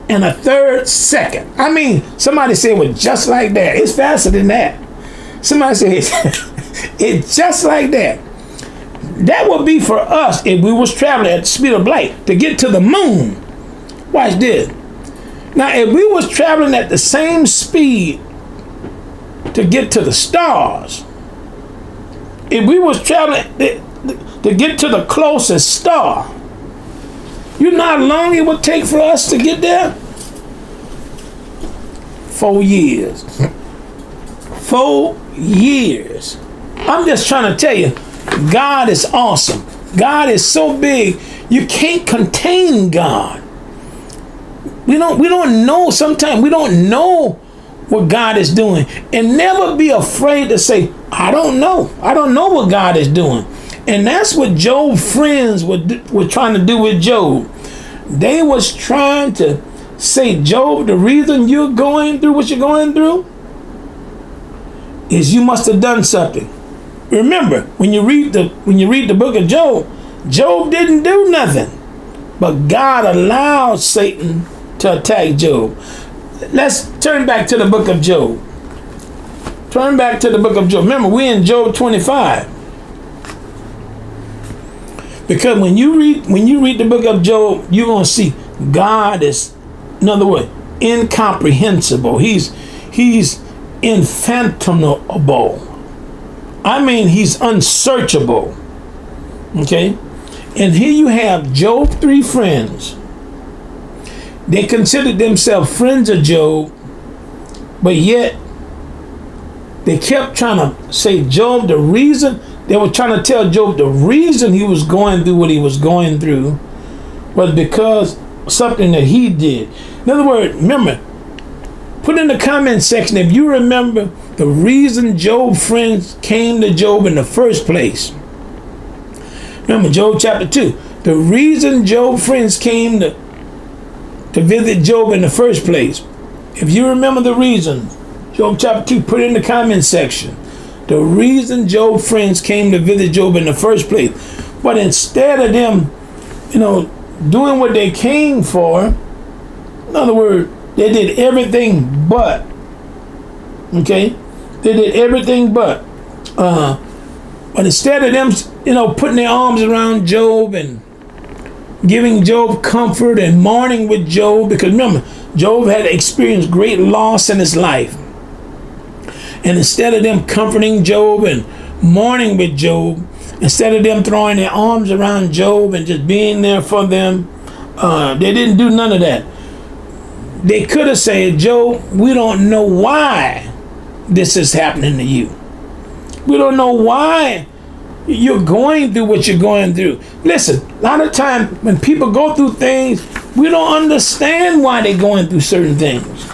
1/3 second. I mean, somebody said, well, just like that. It's faster than that. Somebody said, it's just like that. That would be for us if we was traveling at the speed of light to get to the moon. Watch this. Now, if we was traveling at the same speed to get to the stars, if we was traveling to get to the closest star, you know how long it would take for us to get there? 4 years. 4 years. I'm just trying to tell you, God is awesome. God is so big, you can't contain God. We don't know, sometimes we don't know what God is doing. And never be afraid to say, I don't know. I don't know what God is doing. And that's what Job's friends were trying to do with Job. They was trying to say, Job, the reason you're going through what you're going through is you must have done something. Remember, when you read the book of Job, Job didn't do nothing. But God allowed Satan to attack Job. Let's turn back to the book of Job. Turn back to the book of Job. Remember, we're in Job 25. Because when you read the book of Job, you're going to see God is, in other words, incomprehensible. He's infathomable. I mean, he's unsearchable. Okay? And here you have Job's 3 friends. They considered themselves friends of Job, but yet they kept trying to say Job, the reason, they were trying to tell Job the reason he was going through what he was going through was because of something that he did. In other words, remember, put in the comment section if you remember the reason Job's friends came to Job in the first place. Remember Job chapter 2. The reason Job's friends came to visit Job in the first place. If you remember the reason, Job chapter 2, put it in the comment section. The reason Job's friends came to visit Job in the first place. But instead of them, doing what they came for, in other words, they did everything but. Okay? They did everything but. But instead of them, putting their arms around Job and giving Job comfort and mourning with Job, because remember, Job had experienced great loss in his life. And instead of them comforting Job and mourning with Job, instead of them throwing their arms around Job and just being there for them, they didn't do none of that. They could have said, Job, we don't know why this is happening to you. We don't know why you're going through what you're going through. Listen, a lot of times when people go through things, we don't understand why they're going through certain things.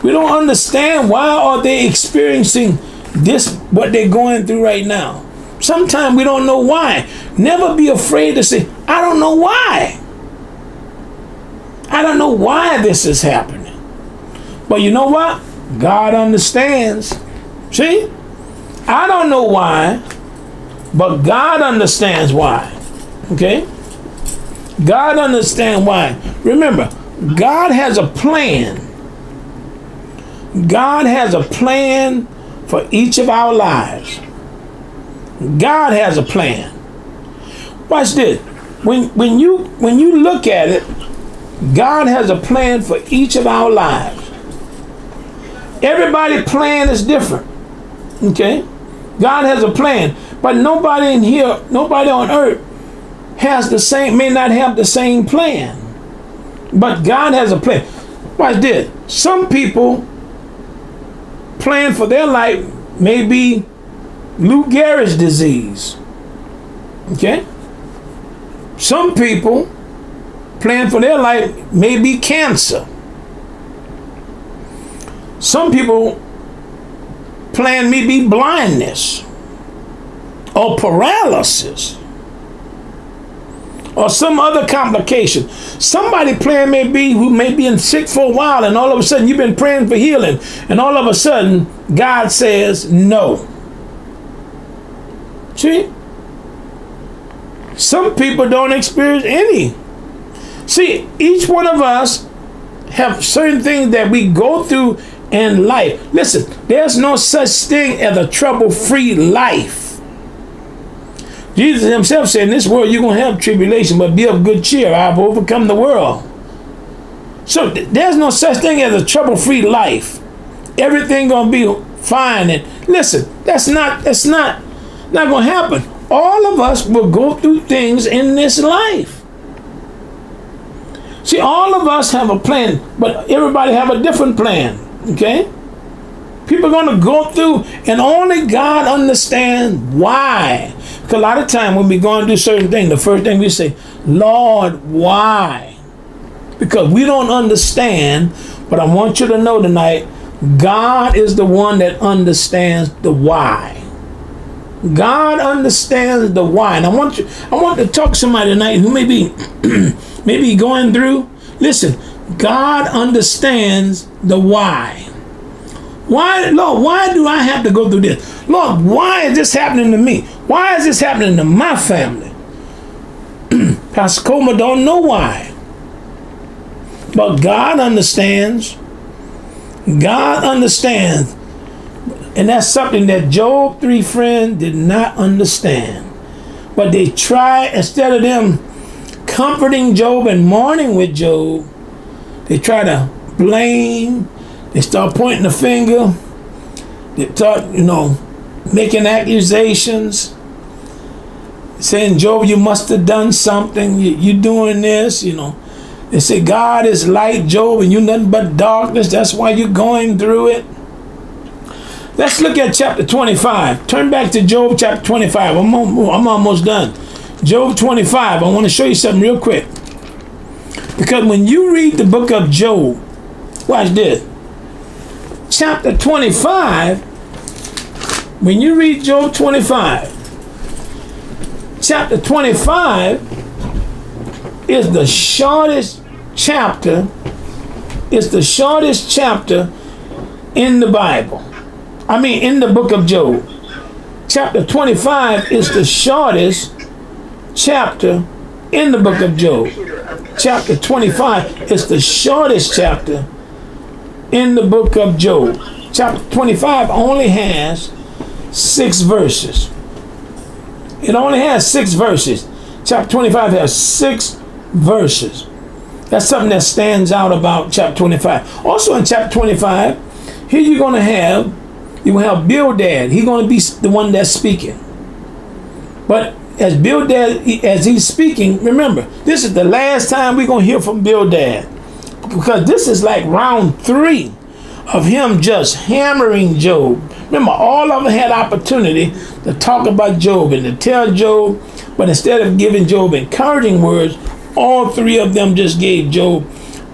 We don't understand why are they experiencing this, what they're going through right now. Sometimes we don't know why. Never be afraid to say, I don't know why. I don't know why this is happening. But you know what? God understands. See? I don't know why, but God understands why. Okay? God understands why. Remember, God has a plan. God has a plan for each of our lives. God has a plan. Watch this. When you look at it, God has a plan for each of our lives. Everybody's plan is different. Okay? God has a plan, but nobody in here, nobody on earth may not have the same plan. But God has a plan. Watch this. Some people plan for their life may be Lou Gehrig's disease. Okay? Some people plan for their life may be cancer. Some people plan may be blindness or paralysis or some other complication. Somebody plan may be who may be sick for a while, and all of a sudden you've been praying for healing, and all of a sudden God says no. See? Some people don't experience any. See, each one of us have certain things that we go through in life. Listen, there's no such thing as a trouble-free life. Jesus himself said, in this world you're going to have tribulation, but be of good cheer. I've overcome the world. So there's no such thing as a trouble-free life. Everything going to be fine. And listen, that's not going to happen. All of us will go through things in this life. See, all of us have a plan, but everybody have a different plan. Okay? People are going to go through, and only God understands why. Because a lot of time when we go and do certain things, the first thing we say, Lord, why? Because we don't understand. But I want you to know tonight, God is the one that understands the why. God understands the why. And I want to talk to somebody tonight who may be going through. Listen, God understands the why. Why, Lord, why do I have to go through this? Lord, why is this happening to me? Why is this happening to my family? Pastor Coleman don't know why. But God understands. God understands. And that's something that Job's 3 friends did not understand. But they tried, instead of them comforting Job and mourning with Job, they try to blame. They start pointing the finger. They start, making accusations. Saying, Job, you must have done something. You doing this, They say, God is light, Job, and you nothing but darkness. That's why you're going through it. Let's look at chapter 25. Turn back to Job chapter 25. I'm almost done. Job 25. I want to show you something real quick. Because when you read the book of Job, watch this. Chapter 25, when you read Job 25, chapter 25 is the shortest chapter. It's the shortest chapter in the Bible. I mean, in the book of Job. Chapter 25 is the shortest chapter in the book of Job. Chapter 25 is the shortest chapter in the book of Job. Chapter 25 only has 6 verses. It only has 6 verses. Chapter 25 has 6 verses. That's something that stands out about chapter 25. Also in chapter 25, here you will have Bildad. He's going to be the one that's speaking. But as Bildad, as he's speaking, remember, this is the last time we're going to hear from Bildad. Because this is like round 3 of him just hammering Job. Remember, all of them had opportunity to talk about Job and to tell Job, but instead of giving Job encouraging words, all 3 of them just gave Job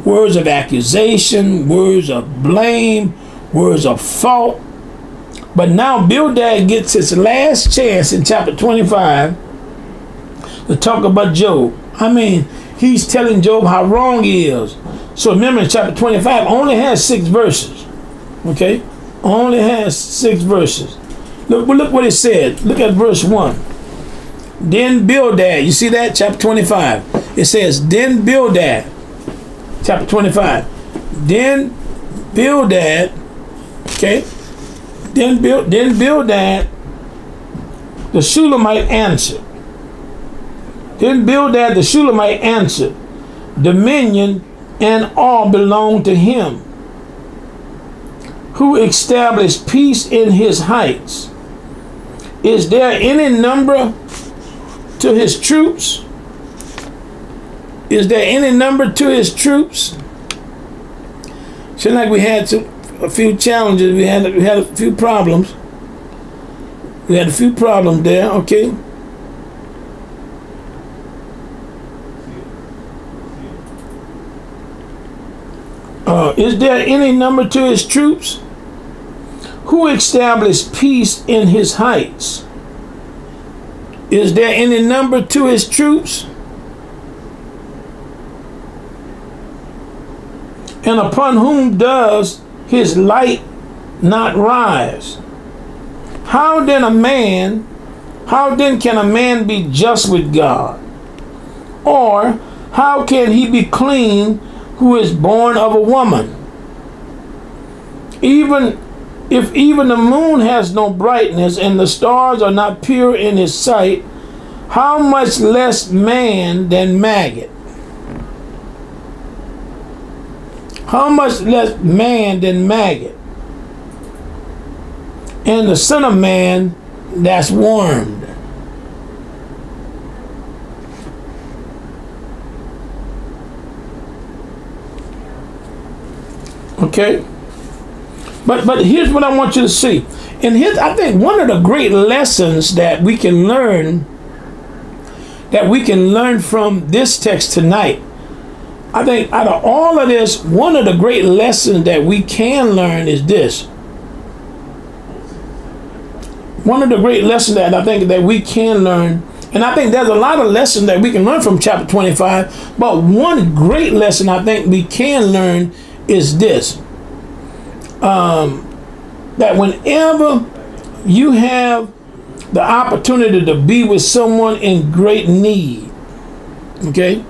words of accusation, words of blame, words of fault. But now Bildad gets his last chance in chapter 25 to talk about Job. I mean, he's telling Job how wrong he is. So remember, in chapter 25 only has 6 verses. Okay? Only has 6 verses. Look what it said. Look at verse 1. Then Bildad, you see that? Chapter 25. It says, then Bildad. Chapter 25. Then Bildad. Okay? Then Bildad, the Shulamite answered. Then Bildad, the Shulamite answered, dominion and all belong to him who established peace in his heights. Is there any number to his troops? Is there any number to his troops? Seems like we had a few challenges. We had a few problems. We had a few problems there. Okay. Is there any number to his troops? Who established peace in his heights? Is there any number to his troops? And upon whom does his light not rise? How then can a man be just with God? Or how can he be clean who is born of a woman? Even if the moon has no brightness and the stars are not pure in his sight, how much less man than maggot? How much less man than maggot? And the son of man that's warmed. Okay? But here's what I want you to see. And here's, I think, one of the great lessons that we can learn from this text tonight. I think out of all of this, one of the great lessons that we can learn is this. One of the great lessons that I think that we can learn, and I think there's a lot of lessons that we can learn from chapter 25, but one great lesson I think we can learn is this. That whenever you have the opportunity to be with someone in great need, okay?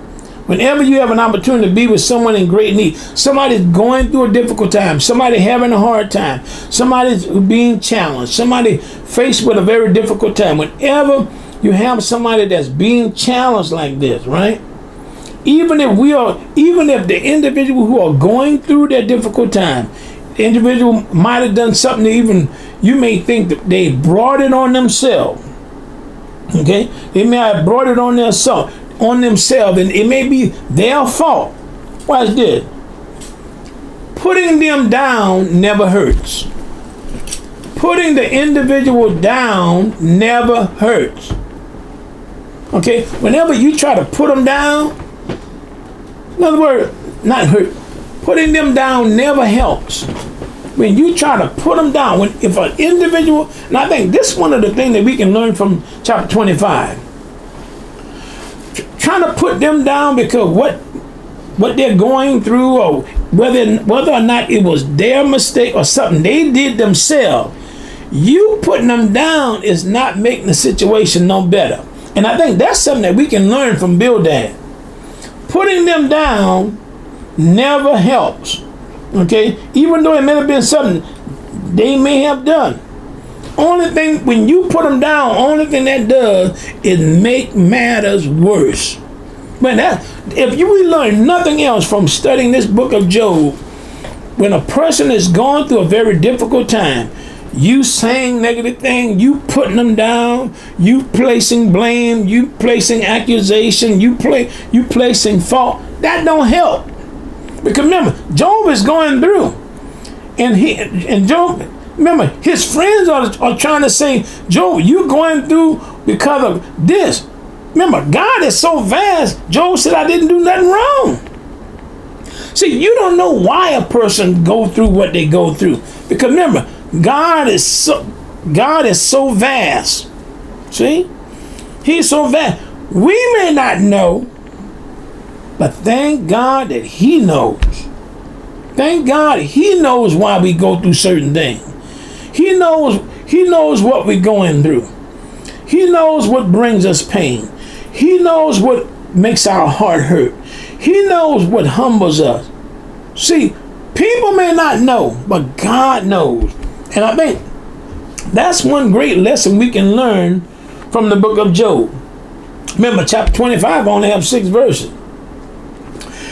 Whenever you have an opportunity to be with someone in great need, somebody's going through a difficult time, somebody having a hard time, somebody's being challenged, somebody faced with a very difficult time. Whenever you have somebody that's being challenged like this, right? Even if the individual who are going through that difficult time, the individual might have done something that even you may think that they brought it on themselves. Okay? They may have brought it on themselves, and it may be their fault. Watch this. Putting them down never hurts. Putting the individual down never hurts. Okay? Whenever you try to put them down, in other words, not hurt, putting them down never helps. When you try to put them down, if an individual, and I think this is one of the things that we can learn from chapter 25. trying to put them down because what they're going through, or whether or not it was their mistake or something they did themselves, you putting them down is not making the situation no better. And I think that's something that we can learn from Bildad. Putting them down never helps. Okay? Even though it may have been something they may have done. Only thing, when you put them down, only thing that does is make matters worse. But if you will learn nothing else from studying this book of Job, when a person is going through a very difficult time, you saying negative things, you putting them down, you placing blame, you placing accusation, you placing fault, that don't help. Because remember, Job is going through, and Job, remember, his friends are trying to say, Job, you're going through because of this. Remember, God is so vast. Job said, I didn't do nothing wrong. See, you don't know why a person go through what they go through. Because remember, God is so vast. See? He's so vast. We may not know, but thank God that he knows. Thank God he knows why we go through certain things. He knows what we're going through. He knows what brings us pain. He knows what makes our heart hurt. He knows what humbles us. See, people may not know, but God knows. And I think that's one great lesson we can learn from the book of Job. Remember, chapter 25 only has 6 verses.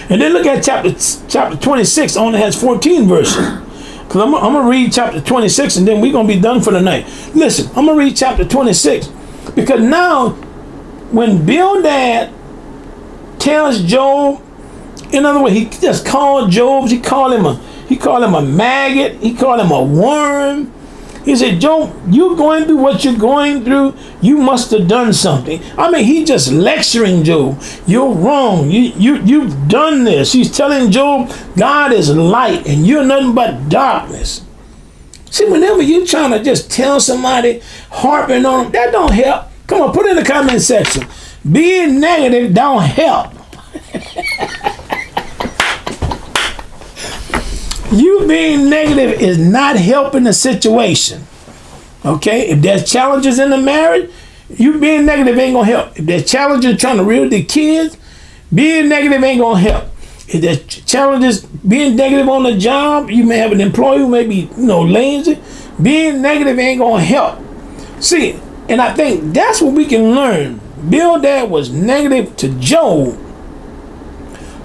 And then look at chapter 26, only has 14 verses. Because I'm going to read chapter 26 and then we're going to be done for the night. Listen, I'm going to read chapter 26. Because now, when Bildad tells Job, in other words, he just called Job, he called him a maggot, he called him a worm. He said, Job, you're going through what you're going through. You must have done something. I mean, he just lecturing Job. You're wrong. You've done this. He's telling Job, God is light and you're nothing but darkness. See, whenever you're trying to just tell somebody, harping on them, that don't help. Come on, put it in the comment section. Being negative don't help. You being negative is not helping the situation. Okay? If there's challenges in the marriage, you being negative ain't gonna help. If there's challenges trying to rear the kids, being negative ain't gonna help. If there's challenges being negative on the job, you may have an employee who may be, lazy. Being negative ain't gonna help. See, and I think that's what we can learn. Bildad was negative to Job.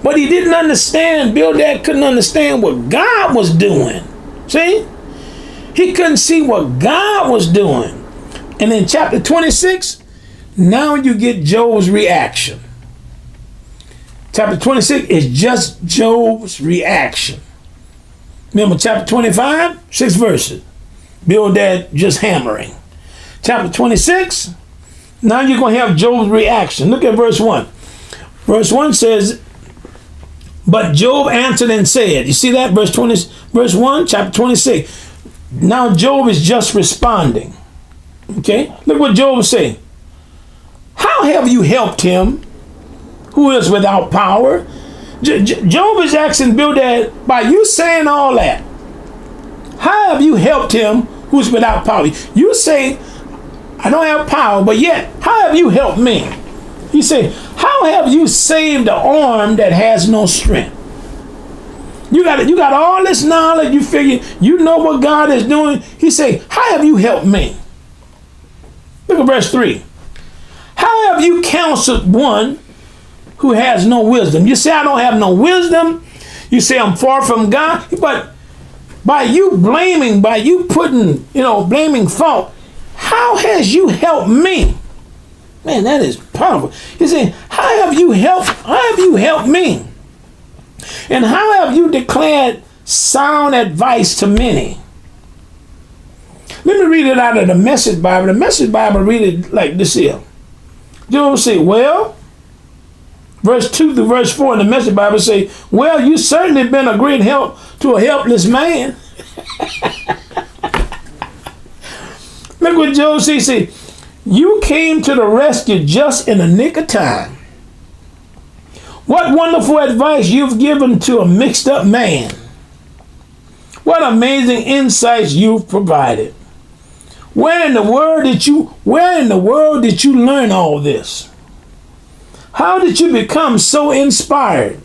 But he didn't understand, Bildad couldn't understand what God was doing. See? He couldn't see what God was doing. And in chapter 26, now you get Job's reaction. Chapter 26 is just Job's reaction. Remember, chapter 25, 6 verses. Bildad just hammering. Chapter 26, now you're going to have Job's reaction. Look at verse 1. Verse 1 says, but Job answered and said, you see that? Verse 1, chapter 26. Now Job is just responding. Okay? Look what Job is saying. How have you helped him who is without power? Job is asking Bildad, by you saying all that, how have you helped him who's without power? You say, I don't have power, but yet, how have you helped me? He said, how have you saved the arm that has no strength? You got all this knowledge, you figure, you know what God is doing. He said, how have you helped me? Look at verse 3. How have you counseled one who has no wisdom? You say, I don't have no wisdom. You say, I'm far from God. But by you blaming, by you putting, blaming fault, how has you helped me? Man, that is powerful. He's saying, how have you helped me? And how have you declared sound advice to many? Let me read it out of the Message Bible. The Message Bible read it like this here. Job say, well, verse 2 to verse 4 in the Message Bible say, well, you certainly been a great help to a helpless man. Look what Job says. You came to the rescue just in the nick of time. What wonderful advice you've given to a mixed up man. What amazing insights you've provided. Where in the world did you learn all this? How did you become so inspired?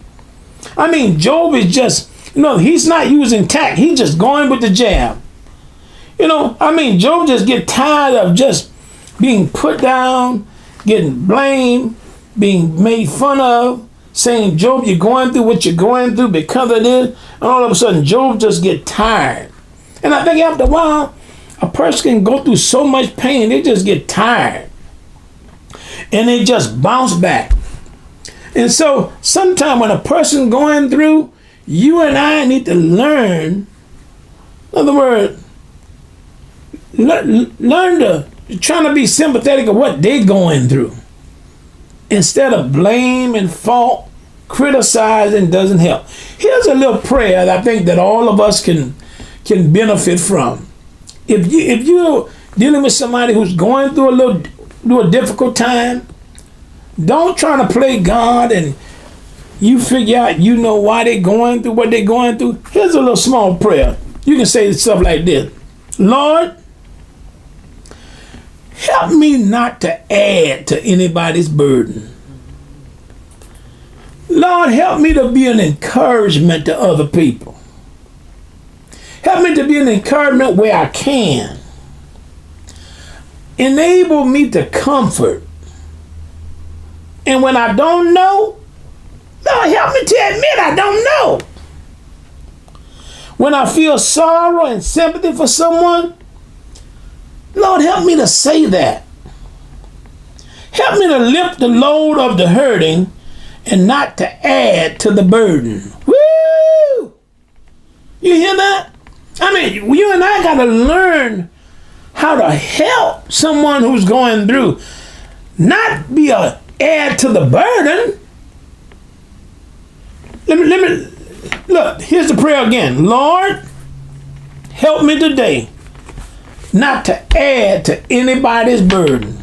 I mean, Job is just, he's not using tact. He's just going with the jab. Job just get tired of just being put down, getting blamed, being made fun of, saying, Job, you're going through what you're going through because of this. And all of a sudden, Job just get tired. And I think after a while, a person can go through so much pain, they just get tired. And they just bounce back. And so sometimes when a person going through, you and I need to learn, in other words, learn to trying to be sympathetic of what they're going through. Instead of blame and fault, criticizing doesn't help. Here's a little prayer that I think that all of us can benefit from. If you're dealing with somebody who's going through a difficult time, don't try to play God and you figure out why they're going through what they're going through. Here's a little small prayer. You can say stuff like this. Lord, help me not to add to anybody's burden. Lord, help me to be an encouragement to other people. Help me to be an encouragement where I can. Enable me to comfort. And when I don't know, Lord, help me to admit I don't know. When I feel sorrow and sympathy for someone, Lord, help me to say that. Help me to lift the load of the hurting and not to add to the burden. Woo! You hear that? You and I got to learn how to help someone who's going through. Not be a add to the burden. Let me look, here's the prayer again. Lord, help me today not to add to anybody's burden.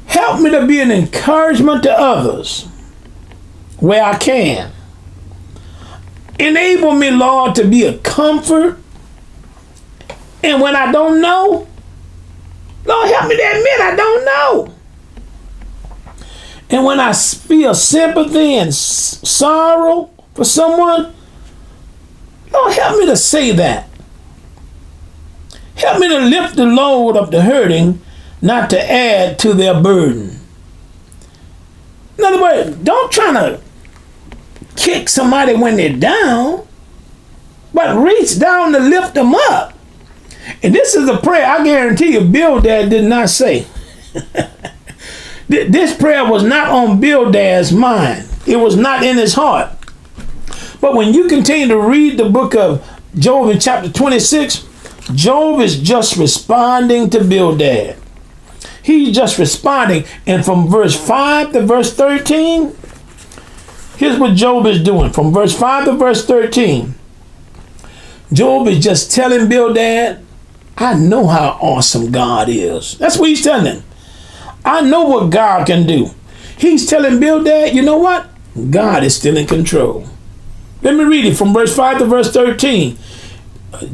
Help me to be an encouragement to others where I can. Enable me, Lord, to be a comfort. And when I don't know, Lord, help me to admit I don't know. And when I feel sympathy and sorrow for someone, Lord, help me to say that. Help me to lift the load of the hurting, not to add to their burden. In other words, don't try to kick somebody when they're down, but reach down to lift them up. And this is a prayer I guarantee you Bildad did not say. This prayer was not on Bildad's mind. It was not in his heart. But when you continue to read the book of Job in chapter 26, Job is just responding to Bildad. He's just responding. And from verse 5 to verse 13, here's what Job is doing. From verse 5 to verse 13, Job is just telling Bildad, I know how awesome God is. That's what he's telling him. I know what God can do. He's telling Bildad, you know what? God is still in control. Let me read it from verse 5 to verse 13.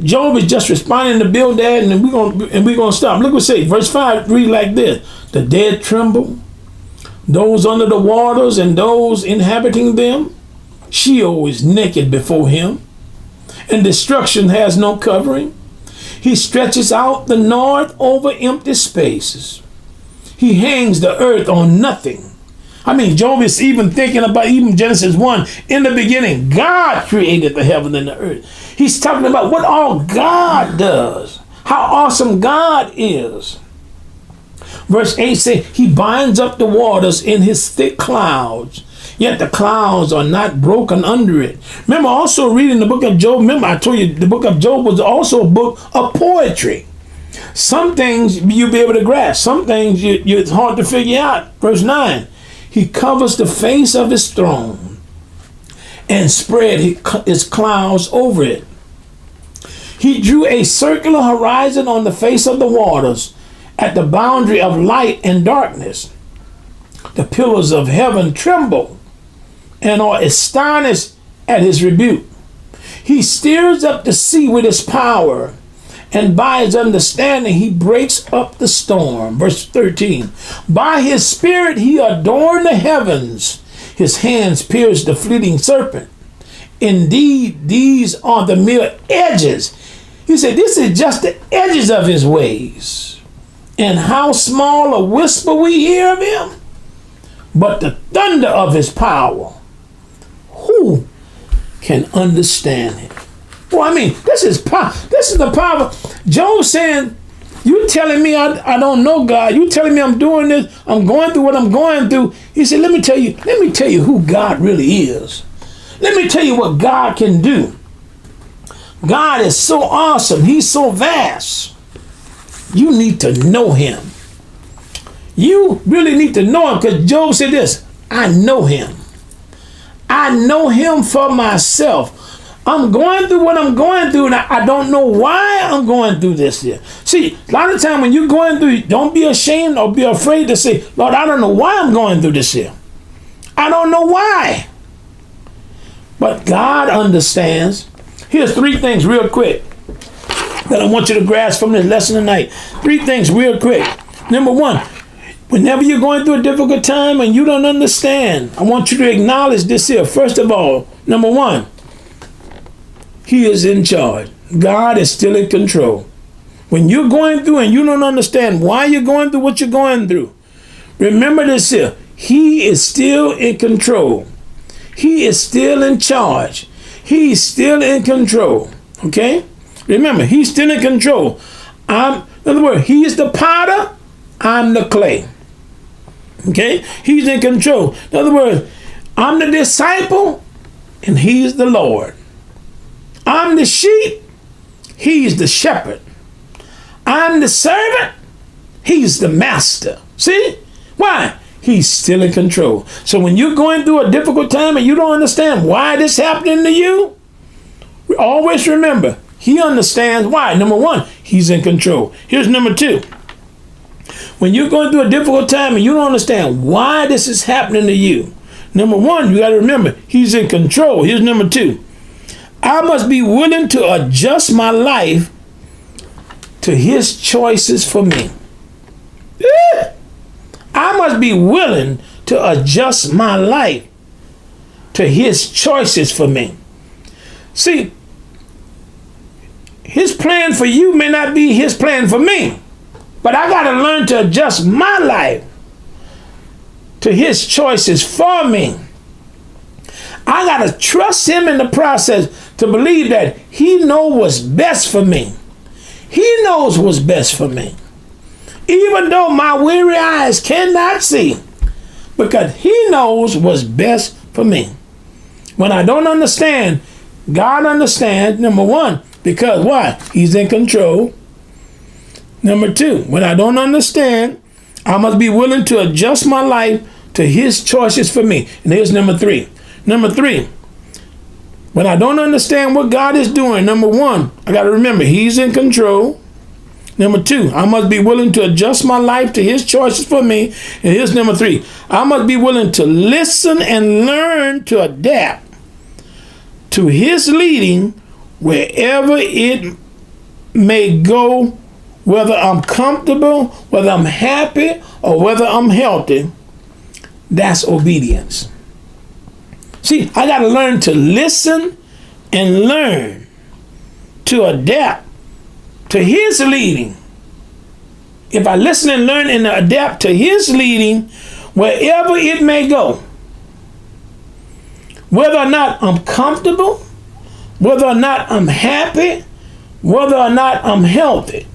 Job is just responding to Bildad, and we're gonna stop. Look what it says. Verse 5 read like this: the dead tremble, those under the waters and those inhabiting them. Sheol is naked before him, and destruction has no covering. He stretches out the north over empty spaces. He hangs the earth on nothing. Job is even thinking about Genesis 1. In the beginning, God created the heaven and the earth. He's talking about what all God does, how awesome God is. Verse 8 says, he binds up the waters in his thick clouds, yet the clouds are not broken under it. Remember, also reading the book of Job, I told you the book of Job was also a book of poetry. Some things you'll be able to grasp. Some things it's hard to figure out. Verse 9, he covers the face of his throne and spread his clouds over it. He drew a circular horizon on the face of the waters at the boundary of light and darkness. The pillars of heaven tremble and are astonished at his rebuke. He stirs up the sea with his power, and by his understanding he breaks up the storm. Verse 13. By his spirit he adorned the heavens. His hands pierced the fleeting serpent. Indeed, these are the mere edges. He said, this is just the edges of his ways. And how small a whisper we hear of him. But the thunder of his power, who can understand it? Well, I mean, this is power. This is the power. Job saying, you telling me I don't know God. You telling me I'm doing this. I'm going through what I'm going through. He said, let me tell you who God really is. Let me tell you what God can do. God is so awesome. He's so vast. You need to know him. You really need to know him, because Job said this, I know him. I know him for myself. I'm going through what I'm going through, and I don't know why I'm going through this here. See, a lot of time when you're going through, don't be ashamed or be afraid to say, Lord, I don't know why I'm going through this here. I don't know why. But God understands. Here's 3 things real quick that I want you to grasp from this lesson tonight. 3 things real quick. Number 1, whenever you're going through a difficult time and you don't understand, I want you to acknowledge this here. First of all, number 1, he is in charge. God is still in control. When you're going through and you don't understand why you're going through what you're going through, remember this here. He is still in control. He is still in charge. He's still in control. Okay? Remember, he's still in control. In other words, he is the potter, I'm the clay. Okay? He's in control. In other words, I'm the disciple and he's the Lord. I'm the sheep, he's the shepherd. I'm the servant, he's the master. See? Why? He's still in control. So when you're going through a difficult time and you don't understand why this is happening to you, always remember, he understands why. Number 1, he's in control. Here's number 2. When you're going through a difficult time and you don't understand why this is happening to you, number 1, you got to remember, he's in control. Here's number 2. I must be willing to adjust my life to his choices for me. I must be willing to adjust my life to his choices for me. See, his plan for you may not be his plan for me, but I got to learn to adjust my life to his choices for me. I got to trust him in the process to believe that he knows what's best for me. He knows what's best for me. Even though my weary eyes cannot see, because he knows what's best for me. When I don't understand, God understands, number 1, because why? He's in control. Number 2, when I don't understand, I must be willing to adjust my life to his choices for me. And here's number 3. Number 3, when I don't understand what God is doing, number 1, I got to remember he's in control. Number 2, I must be willing to adjust my life to his choices for me. And here's number 3, I must be willing to listen and learn to adapt to his leading wherever it may go, whether I'm comfortable, whether I'm happy, or whether I'm healthy. That's obedience. See, I got to learn to listen and learn to adapt to his leading. If I listen and learn and adapt to his leading, wherever it may go, whether or not I'm comfortable, whether or not I'm happy, whether or not I'm healthy.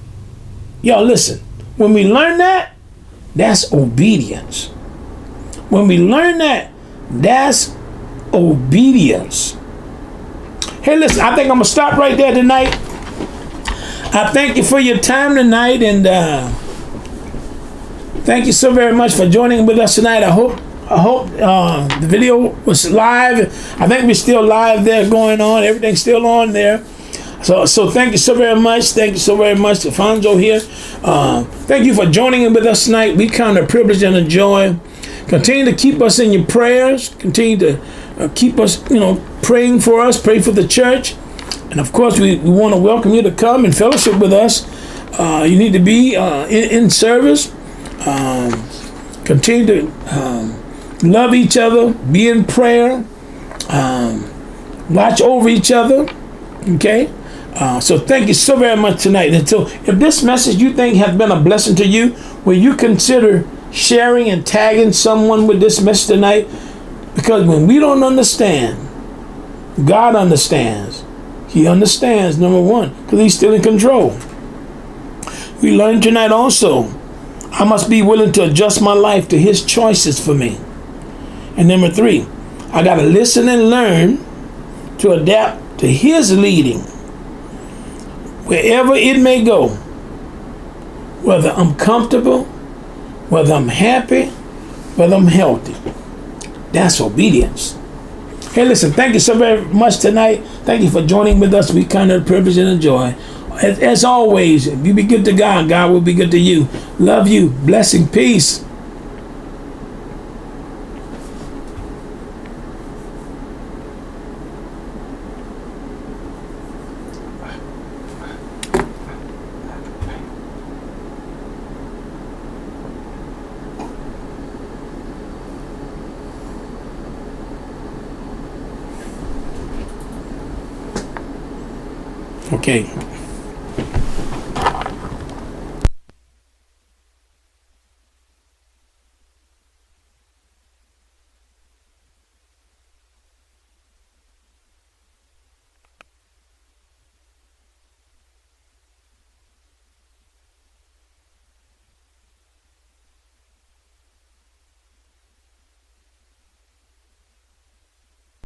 Y'all listen, when we learn that, that's obedience. When we learn that, that's obedience. Hey, listen, I think I'm going to stop right there tonight. I thank you for your time tonight, and thank you so very much for joining with us tonight. I hope the video was live. I think we're still live there going on. Everything's still on there. So thank you so very much. Thank you so very much, Alfonso here. Thank you for joining in with us tonight. We count a privilege and a joy. Continue to keep us in your prayers. Continue to keep us, praying for us, pray for the church. And of course, we want to welcome you to come and fellowship with us. You need to be in service. Continue to love each other, be in prayer, watch over each other. Okay? So thank you so very much tonight. And so if this message you think has been a blessing to you, will you consider sharing and tagging someone with this message tonight? Because when we don't understand, God understands. He understands, number one, because he's still in control. We learned tonight also, I must be willing to adjust my life to his choices for me. And number three, I got to listen and learn to adapt to his leading, wherever it may go, whether I'm comfortable, whether I'm happy, whether I'm healthy. That's obedience. Hey, listen, thank you so very much tonight. Thank you for joining with us. We count it a privilege and a joy. As always, if you be good to God, God will be good to you. Love you. Blessing. Peace. Okay.